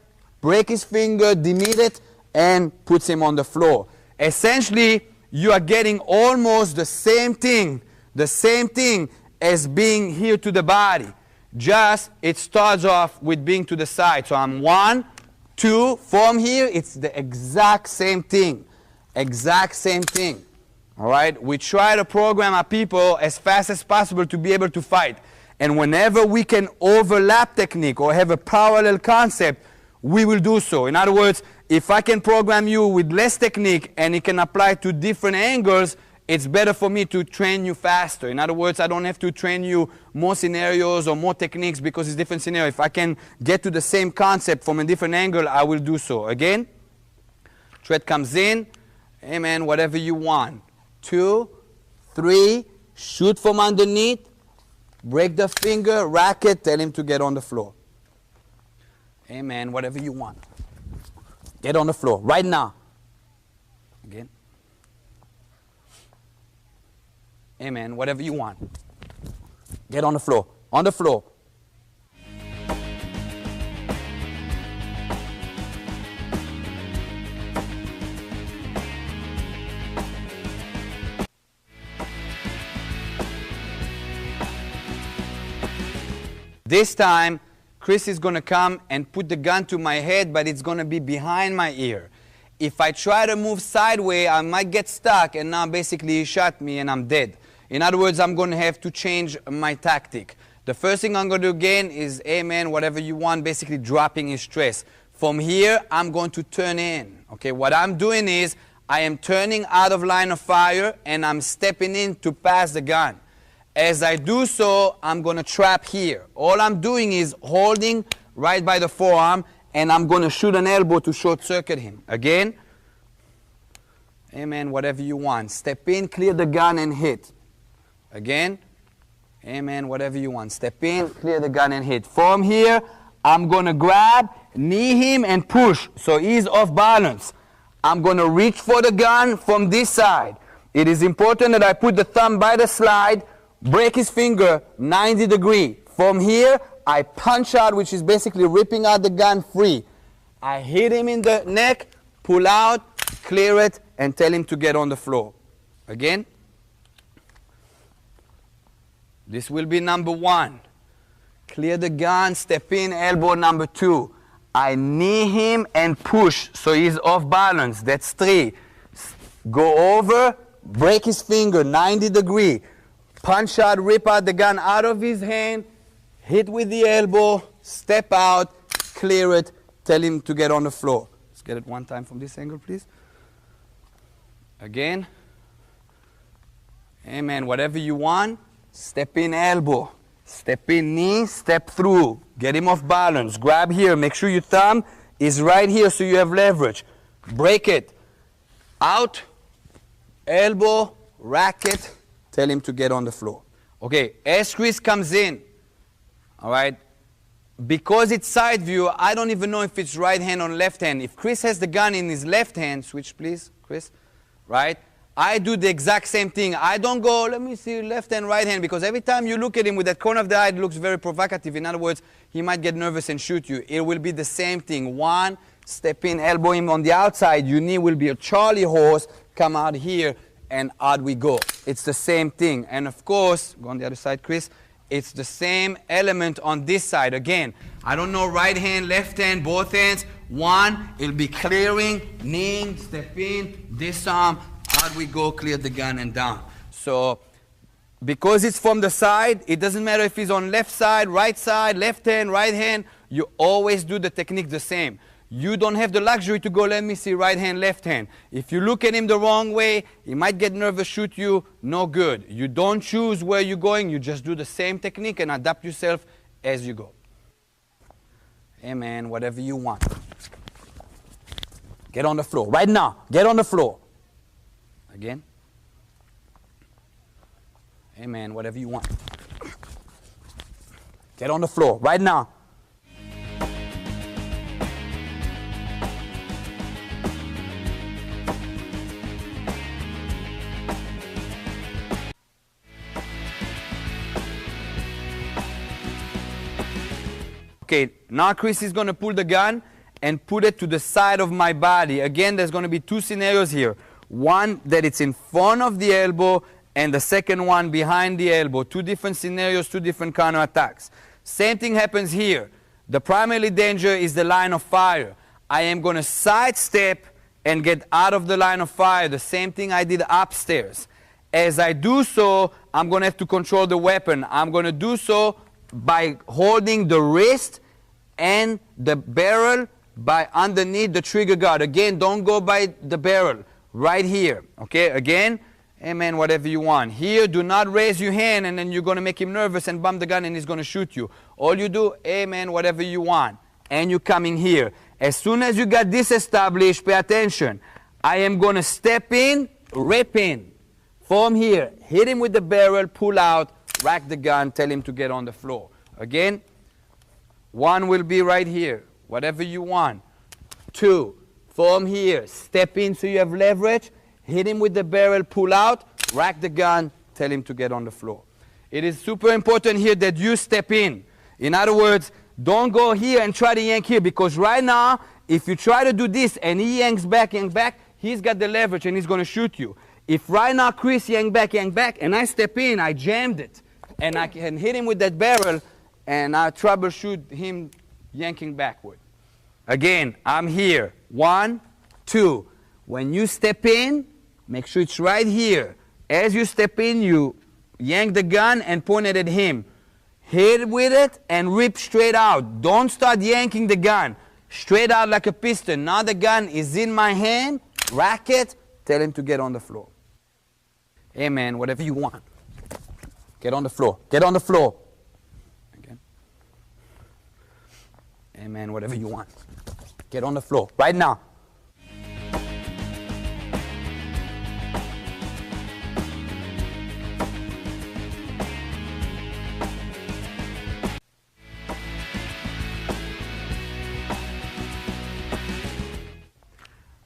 break his finger, demit it, and puts him on the floor. Essentially, you are getting almost the same thing as being here to the body. Just, it starts off with being to the side. So I'm 1, 2, from here, it's the exact same thing. Exact same thing. All right? We try to program our people as fast as possible to be able to fight. And whenever we can overlap technique or have a parallel concept, we will do so. In other words, if I can program you with less technique and it can apply to different angles, it's better for me to train you faster. In other words, I don't have to train you more scenarios or more techniques because it's different scenario. If I can get to the same concept from a different angle, I will do so. Again, thread comes in, amen, whatever you want. 2, 3, shoot from underneath, break the finger, rack it, tell him to get on the floor. Amen, whatever you want. Get on the floor, right now. Again. Amen, whatever you want. Get on the floor, on the floor. This time, Chris is going to come and put the gun to my head, but it's going to be behind my ear. If I try to move sideways, I might get stuck, and now basically he shot me and I'm dead. In other words, I'm going to have to change my tactic. The first thing I'm going to do again is, amen, whatever you want, basically dropping his stress. From here, I'm going to turn in. Okay, what I'm doing is, I am turning out of line of fire, and I'm stepping in to pass the gun. As I do so, I'm going to trap here. All I'm doing is holding right by the forearm, and I'm going to shoot an elbow to short circuit him. Again, amen, whatever you want. Step in, clear the gun, and hit. Again, amen, whatever you want. Step in, clear the gun, and hit. From here, I'm going to grab, knee him, and push. So he's off balance. I'm going to reach for the gun from this side. It is important that I put the thumb by the slide, break his finger 90 degrees. From here, I punch out, which is basically ripping out the gun free. I hit him in the neck, pull out, clear it, and tell him to get on the floor. Again. This will be number 1. Clear the gun, step in, elbow number 2. I knee him and push, so he's off balance. That's 3. Go over, break his finger 90 degrees. Punch out, rip out the gun out of his hand, hit with the elbow, step out, clear it, tell him to get on the floor. Let's get it one time from this angle, please. Again. Amen, whatever you want. Step in elbow, step in knee, step through. Get him off balance. Grab here, make sure your thumb is right here so you have leverage. Break it. Out, elbow, rack it. Tell him to get on the floor. Okay, as Chris comes in, all right, because it's side view, I don't even know if it's right hand or left hand. If Chris has the gun in his left hand, switch please, Chris, right? I do the exact same thing. I don't go, let me see, left hand, right hand, because every time you look at him with that corner of the eye, it looks very provocative. In other words, he might get nervous and shoot you. It will be the same thing. 1, step in, elbow him on the outside. Your knee will be a Charlie horse, come out here, and out we go. It's the same thing. And of course, go on the other side, Chris. It's the same element on this side. Again, I don't know right hand, left hand, both hands. One, it'll be clearing, kneeing, step in, this arm, out we go, clear the gun and down. So, because it's from the side, it doesn't matter if he's on left side, left hand, right hand, you always do the technique the same. You don't have the luxury to go, let me see, right hand, left hand. If you look at him the wrong way, he might get nervous, shoot you, no good. You don't choose where you're going, you just do the same technique and adapt yourself as you go. Hey man, whatever you want. Get on the floor, right now, get on the floor. Again. Hey man, whatever you want. Get on the floor, right now. Okay, now Chris is going to pull the gun and put it to the side of my body. Again, there's going to be two scenarios here. One that it's in front of the elbow and the second one behind the elbow. Two different scenarios, two different counterattacks. Same thing happens here. The primary danger is the line of fire. I am going to sidestep and get out of the line of fire. The same thing I did upstairs. As I do so, I'm going to have to control the weapon. I'm going to do so by holding the wrist and the barrel by underneath the trigger guard. Again, don't go by the barrel. Right here. Okay, again, hey man, whatever you want. Here, do not raise your hand and then you're going to make him nervous and bump the gun and he's going to shoot you. All you do, hey man, whatever you want. And you're coming here. As soon as you got this established, pay attention. I am going to step in, rip in. From here, hit him with the barrel, pull out, rack the gun, tell him to get on the floor. Again, one will be right here, whatever you want. Two, from here, step in so you have leverage, hit him with the barrel, pull out, rack the gun, tell him to get on the floor. It is super important here that you step in. In other words, don't go here and try to yank here, because right now, if you try to do this and he yanks back, he's got the leverage and he's going to shoot you. If right now Chris yank back, and I step in, I jammed it, and I can hit him with that barrel, and I troubleshoot him yanking backward. Again, I'm here. 1, 2. When you step in, make sure it's right here. As you step in, you yank the gun and point it at him. Hit with it and rip straight out. Don't start yanking the gun. Straight out like a piston. Now the gun is in my hand. Rack it. Tell him to get on the floor. Hey man, whatever you want. Get on the floor. Get on the floor. Again. Hey man, whatever you want. Get on the floor. Right now.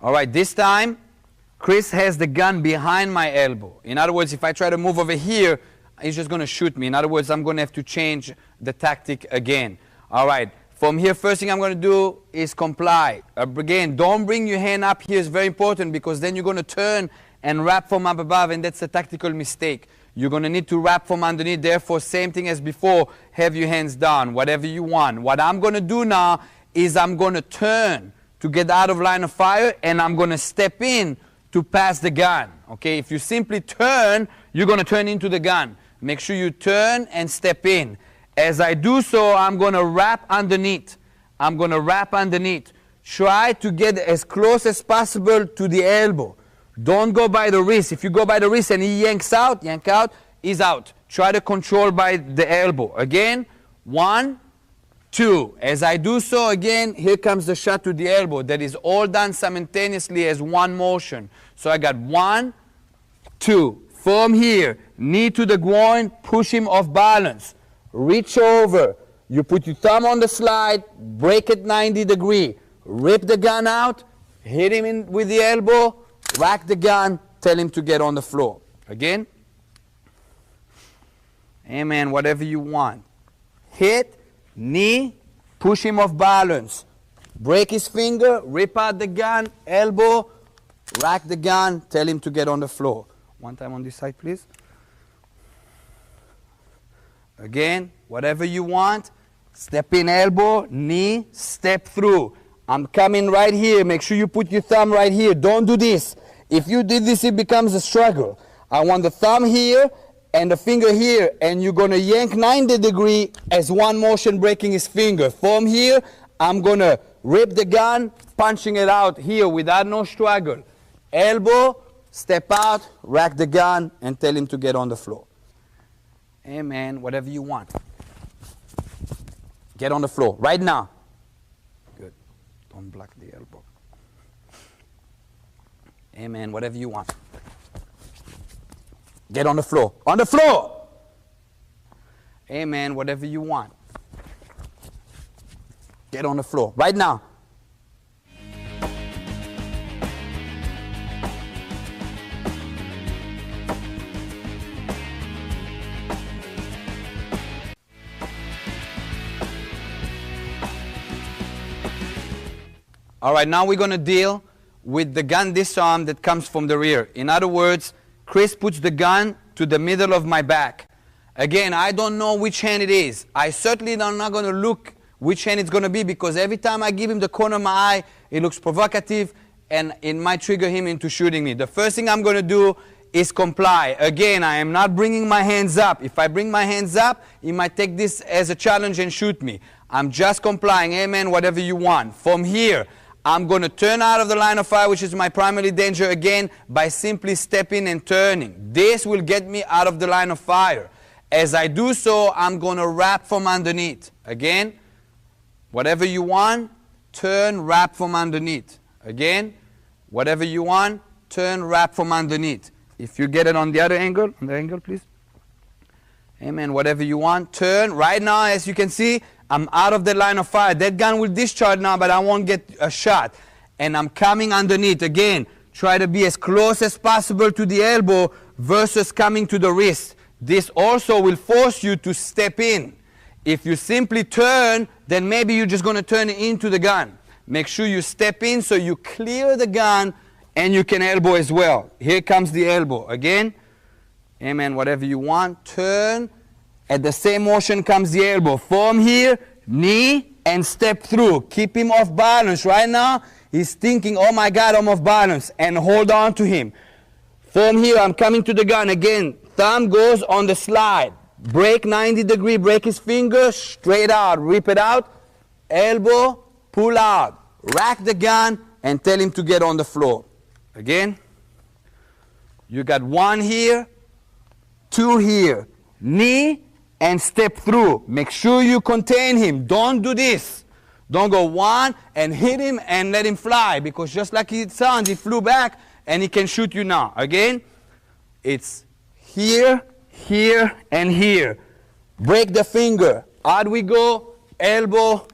All right, this time, Chris has the gun behind my elbow. In other words, if I try to move over here, he's just going to shoot me. In other words, I'm going to have to change the tactic again. All right, from here, first thing I'm going to do is comply. Again, don't bring your hand up here. It's very important, because then you're going to turn and wrap from up above, and that's a tactical mistake. You're going to need to wrap from underneath. Therefore, same thing as before, have your hands down, whatever you want. What I'm going to do now is I'm going to turn to get out of line of fire, and I'm going to step in to pass the gun. Okay, if you simply turn, you're going to turn into the gun. Make sure you turn and step in. As I do so, I'm going to wrap underneath. I'm going to wrap underneath. Try to get as close as possible to the elbow. Don't go by the wrist. If you go by the wrist and he yank out, he's out. Try to control by the elbow. Again, 1, 2. As I do so, again, here comes the shot to the elbow. That is all done simultaneously as one motion. So I got 1, 2. From here, knee to the groin, push him off balance. Reach over. You put your thumb on the slide, break it 90 degrees. Rip the gun out, hit him in with the elbow, rack the gun, tell him to get on the floor. Again. Hey man, whatever you want. Hit. Knee, push him off balance. Break his finger, rip out the gun, elbow, rack the gun, tell him to get on the floor. One time on this side, please. Again, whatever you want. Step in elbow, knee, step through. I'm coming right here. Make sure you put your thumb right here. Don't do this. If you did this, it becomes a struggle. I want the thumb here and the finger here, and you're going to yank 90 degrees as one motion breaking his finger. From here, I'm going to rip the gun, punching it out here without no struggle. Elbow, step out, rack the gun, and tell him to get on the floor. Amen, whatever you want. Get on the floor right now. Good. Don't block the elbow. Amen, whatever you want. Get on the floor. On the floor! Amen, whatever you want. Get on the floor right now. All right, now we're going to deal with the gun disarm that comes from the rear. In other words, Chris puts the gun to the middle of my back. Again, I don't know which hand it is. I certainly am not going to look which hand it's going to be, because every time I give him the corner of my eye, it looks provocative and it might trigger him into shooting me. The first thing I'm going to do is comply. Again, I am not bringing my hands up. If I bring my hands up, he might take this as a challenge and shoot me. I'm just complying. Amen, whatever you want. From here, I'm going to turn out of the line of fire, which is my primary danger, again, by simply stepping and turning. This will get me out of the line of fire. As I do so, I'm going to wrap from underneath. Again, whatever you want, turn, wrap from underneath. Again, whatever you want, turn, wrap from underneath. If you get it on the other angle, please. Amen, whatever you want, turn. Right now, as you can see, I'm out of the line of fire. That gun will discharge now, but I won't get a shot. And I'm coming underneath. Again, try to be as close as possible to the elbow versus coming to the wrist. This also will force you to step in. If you simply turn, then maybe you're just going to turn into the gun. Make sure you step in so you clear the gun and you can elbow as well. Here comes the elbow. Again, amen, whatever you want, turn. At the same motion comes the elbow. From here, knee, and step through. Keep him off balance. Right now, he's thinking, oh my God, I'm off balance. And hold on to him. From here, I'm coming to the gun. Again, thumb goes on the slide. Break 90 degree, break his finger, straight out, rip it out. Elbow, pull out. Rack the gun, and tell him to get on the floor. Again, you got one here, two here. Knee, and step through. Make sure you contain him. Don't do this. Don't go one and hit him and let him fly, because just like it sounds, he flew back and he can shoot you now. Again, it's here, here, and here. Break the finger. Out we go. Elbow,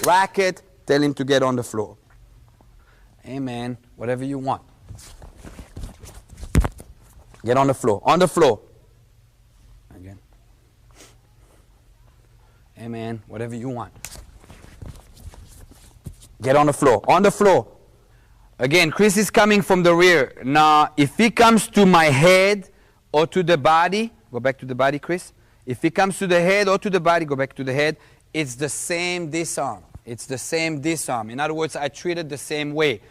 rack it, tell him to get on the floor. Amen. Whatever you want. Get on the floor. On the floor. Again. Amen. Whatever you want. Get on the floor. On the floor. Again, Chris is coming from the rear. Now, if he comes to my head or to the body, go back to the body, Chris. If he comes to the head or to the body, go back to the head. It's the same disarm. It's the same disarm. In other words, I treat it the same way.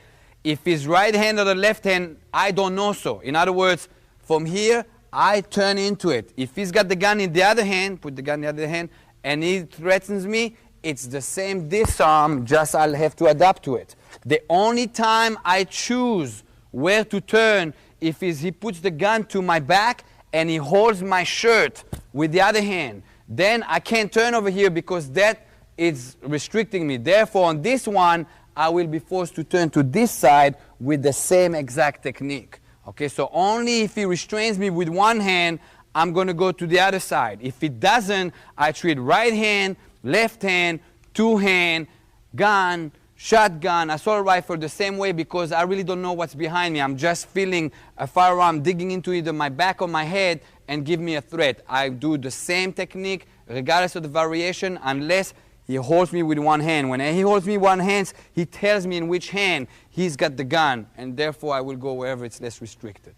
If he's right hand or the left hand, I don't know so. In other words, from here, I turn into it. If he's got the gun in the other hand, put the gun in the other hand, and he threatens me, it's the same disarm, just I'll have to adapt to it. The only time I choose where to turn if he puts the gun to my back and he holds my shirt with the other hand. Then I can't turn over here because that is restricting me. Therefore, on this one, I will be forced to turn to this side with the same exact technique. Okay, so only if he restrains me with one hand, I'm going to go to the other side. If it doesn't, I treat right hand, left hand, two hand, gun, shotgun, assault rifle the same way, because I really don't know what's behind me. I'm just feeling a firearm digging into either my back or my head and give me a threat. I do the same technique regardless of the variation, unless he holds me with one hand. When he holds me one hand, he tells me in which hand he's got the gun, and therefore I will go wherever it's less restricted.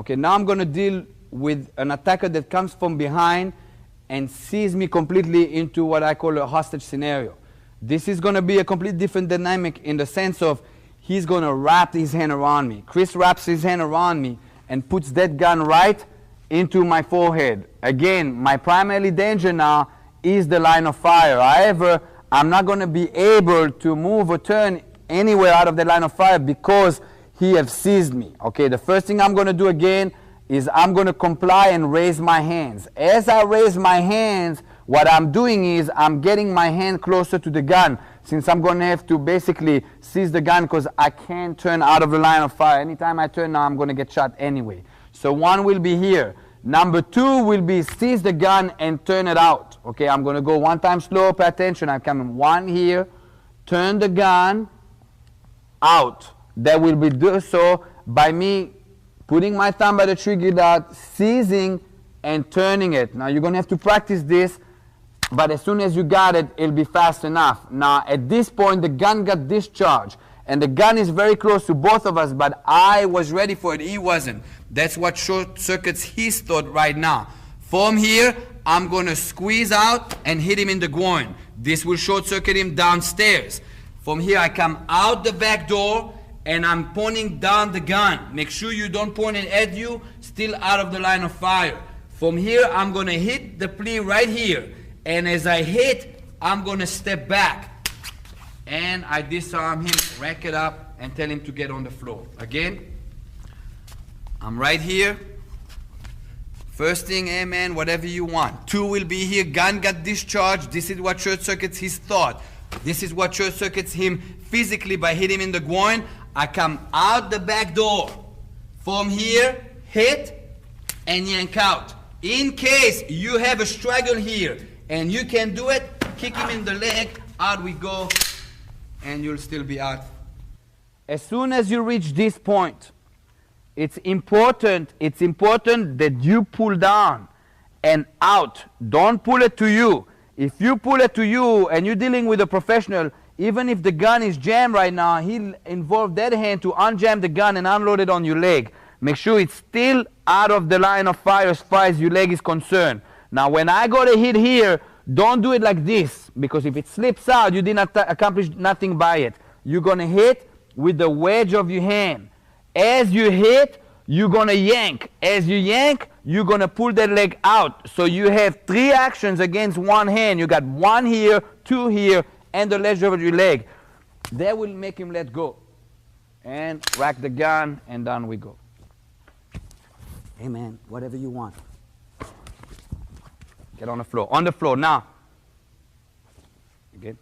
Okay, now I'm going to deal with an attacker that comes from behind and sees me completely into what I call a hostage scenario. This is going to be a completely different dynamic in the sense of he's going to wrap his hand around me. Chris wraps his hand around me and puts that gun right into my forehead. Again, my primary danger now is the line of fire. However, I'm not going to be able to move or turn anywhere out of the line of fire because he has seized me. Okay, the first thing I'm going to do again is I'm going to comply and raise my hands. As I raise my hands, what I'm doing is I'm getting my hand closer to the gun, since I'm going to have to basically seize the gun because I can't turn out of the line of fire. Anytime I turn now, I'm going to get shot anyway. So one will be here. Number two will be seize the gun and turn it out. Okay, I'm going to go one time slow, pay attention. I'm coming one here, turn the gun out. That will be do so by me putting my thumb by the trigger dot, seizing and turning it. Now you're going to have to practice this, but as soon as you got it, it'll be fast enough. Now at this point, the gun got discharged, and the gun is very close to both of us, but I was ready for it, he wasn't. That's what short circuits his thought right now. From here, I'm going to squeeze out and hit him in the groin. This will short circuit him downstairs. From here, I come out the back door, and I'm pointing down the gun. Make sure you don't point it at you, still out of the line of fire. From here, I'm going to hit the plea right here. And as I hit, I'm going to step back. And I disarm him, rack it up, and tell him to get on the floor. Again, I'm right here. First thing, hey man, whatever you want. Two will be here, gun got discharged. This is what short circuits his thought. This is what short circuits him physically by hitting him in the groin. I come out the back door. From here, hit and yank out. In case you have a struggle here and you can do it, kick him in the leg, out we go, and you'll still be out. As soon as you reach this point, it's important that you pull down and out. Don't pull it to you. If you pull it to you and you're dealing with a professional, even if the gun is jammed right now, he'll involve that hand to unjam the gun and unload it on your leg. Make sure it's still out of the line of fire as far as your leg is concerned. Now when I go to hit here, don't do it like this, because if it slips out, you did not accomplish nothing by it. You're going to hit with the wedge of your hand. As you hit, you're going to yank. As you yank, you're going to pull that leg out. So you have three actions against one hand. You got one here, two here, and the ledge over your leg. That will make him let go. And rack the gun, and down we go. Hey man, whatever you want. Get on the floor. On the floor now. You good?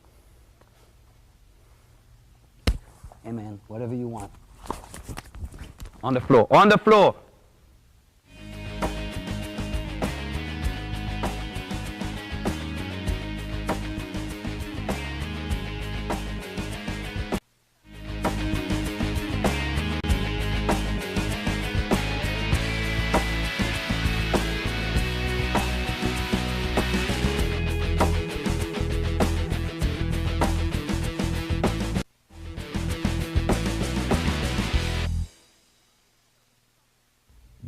Hey man, whatever you want. On the floor. On the floor.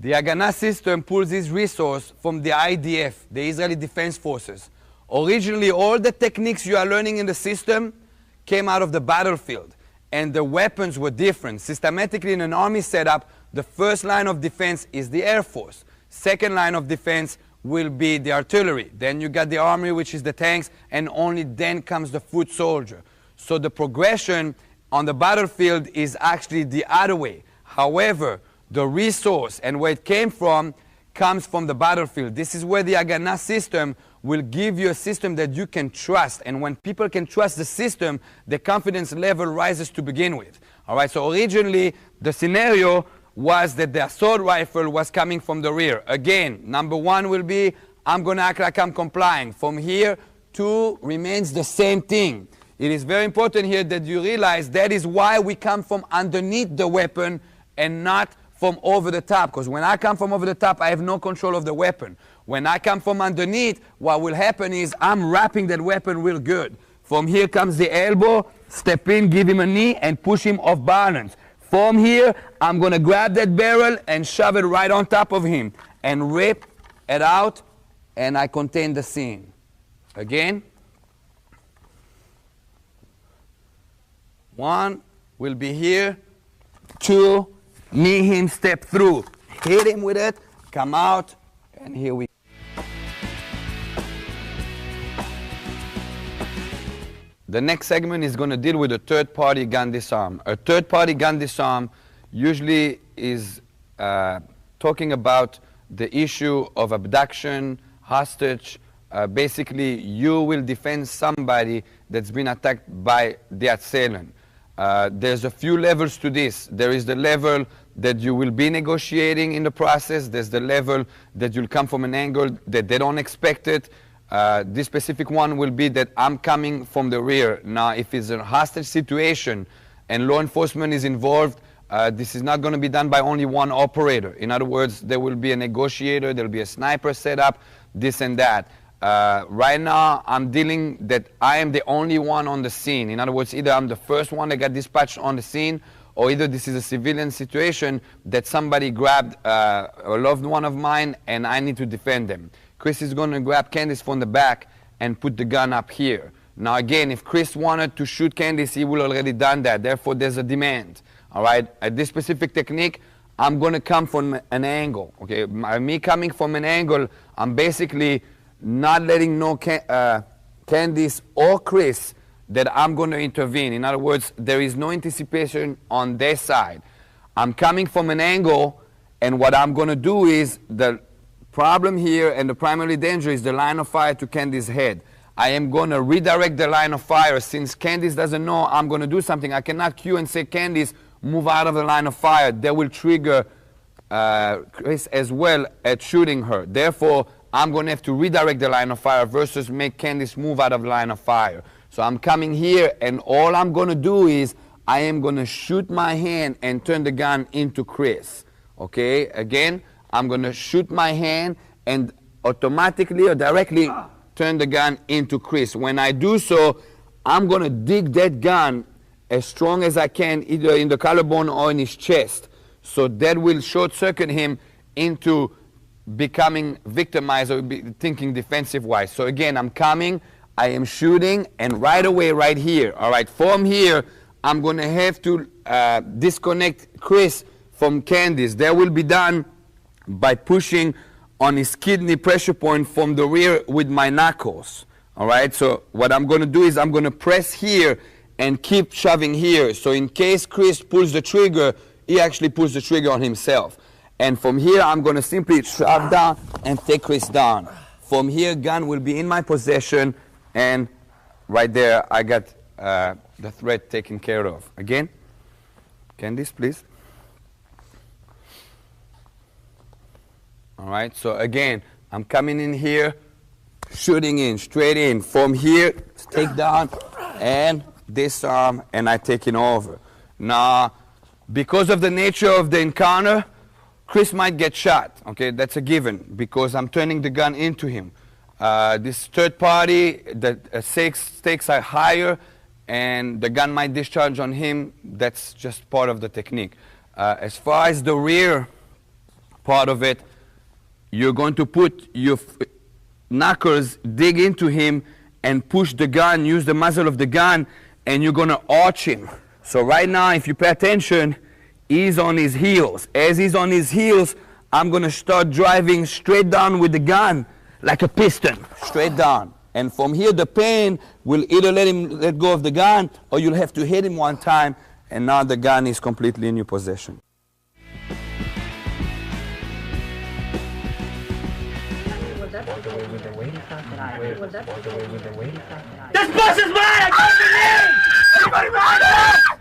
The Haganah system pulls its resource from the IDF, the Israeli Defense Forces. Originally, all the techniques you are learning in the system came out of the battlefield, and the weapons were different. Systematically, in an army setup, the first line of defense is the Air Force. Second line of defense will be the artillery. Then you got the army, which is the tanks, and only then comes the foot soldier. So the progression on the battlefield is actually the other way. However, the resource and where it came from comes from the battlefield. This is where the Haganah system will give you a system that you can trust. And when people can trust the system, the confidence level rises to begin with. All right, so originally the scenario was that the assault rifle was coming from the rear. Again, number one will be, I'm going to act like I'm complying. From here, two remains the same thing. It is very important here that you realize that is why we come from underneath the weapon and not from over the top, because when I come from over the top, I have no control of the weapon. When I come from underneath, what will happen is I'm wrapping that weapon real good. From here comes the elbow, step in, give him a knee, and push him off balance. From here, I'm going to grab that barrel and shove it right on top of him and rip it out, and I contain the scene. Again. 1 will be here. 2, knee him, step through. Hit him with it, come out, and here we go. The next segment is going to deal with a third-party gun disarm. A third-party gun disarm usually is talking about the issue of abduction, hostage. Basically, you will defend somebody that's been attacked by the assailant. There's a few levels to this. There is the level that you will be negotiating in the process. There's the level that you'll come from an angle that they don't expect it. This specific one will be that I'm coming from the rear. Now, if it's a hostage situation and law enforcement is involved, this is not going to be done by only one operator. In other words, there will be a negotiator, there will be a sniper set up, this and that. Right now, I'm dealing that I am the only one on the scene. In other words, either I'm the first one that got dispatched on the scene, or either this is a civilian situation that somebody grabbed a loved one of mine and I need to defend them. Chris is going to grab Candice from the back and put the gun up here. Now again, if Chris wanted to shoot Candice, he would already done that. Therefore, there's a demand. All right. At this specific technique, I'm going to come from an angle. Okay. Me coming from an angle, I'm basically not letting know Candice or Chris that I'm going to intervene. In other words, there is no anticipation on their side. I'm coming from an angle, and what I'm going to do is the problem here and the primary danger is the line of fire to Candice's head. I am going to redirect the line of fire. Since Candice doesn't know I'm going to do something, I cannot cue and say, Candice, move out of the line of fire. That will trigger Chris as well at shooting her. Therefore, I'm going to have to redirect the line of fire versus make Candice move out of the line of fire. So I'm coming here, and all I'm going to do is I am going to shoot my hand and turn the gun into Chris. Okay? Again, I'm going to shoot my hand and automatically or directly turn the gun into Chris. When I do so, I'm going to dig that gun as strong as I can, either in the collarbone or in his chest. So that will short circuit him into becoming victimized or thinking defensive-wise. So again, I'm coming, I am shooting, and right away, right here, all right, from here, I'm going to have to disconnect Chris from Candice. That will be done by pushing on his kidney pressure point from the rear with my knuckles. All right, so what I'm going to do is I'm going to press here and keep shoving here. So in case Chris pulls the trigger, he actually pulls the trigger on himself. And from here, I'm going to simply shove down and take Chris down. From here, gun will be in my possession, and right there, I got the threat taken care of. Again, Candice, please. All right, so again, I'm coming in here, shooting in, straight in. From here, take down and disarm, and I take it over. Now, because of the nature of the encounter, Chris might get shot. Okay, that's a given because I'm turning the gun into him. This third party, the stakes are higher, and the gun might discharge on him. That's just part of the technique. As far as the rear part of it, you're going to put your knuckles, dig into him, and push the gun, use the muzzle of the gun, and you're going to arch him. So right now, if you pay attention, he's on his heels. As he's on his heels, I'm going to start driving straight down with the gun, like a piston, straight down. And from here, the pain will either let him let go of the gun, or you'll have to hit him one time, and now the gun is completely in your possession. This bus is mine! I got your name! Everybody ride it!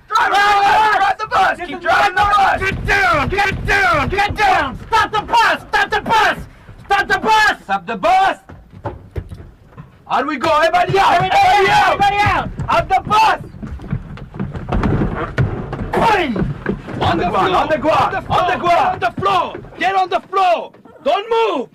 Drive the bus! Keep driving the bus! Get down! Get down! Get down! Stop the bus! Stop the bus! Stop the bus! Stop the bus! How do we go? Everybody out! Everybody out! Everybody out! Out the bus! On the ground! On the ground! On the ground! On the floor! Get on the floor! Don't move!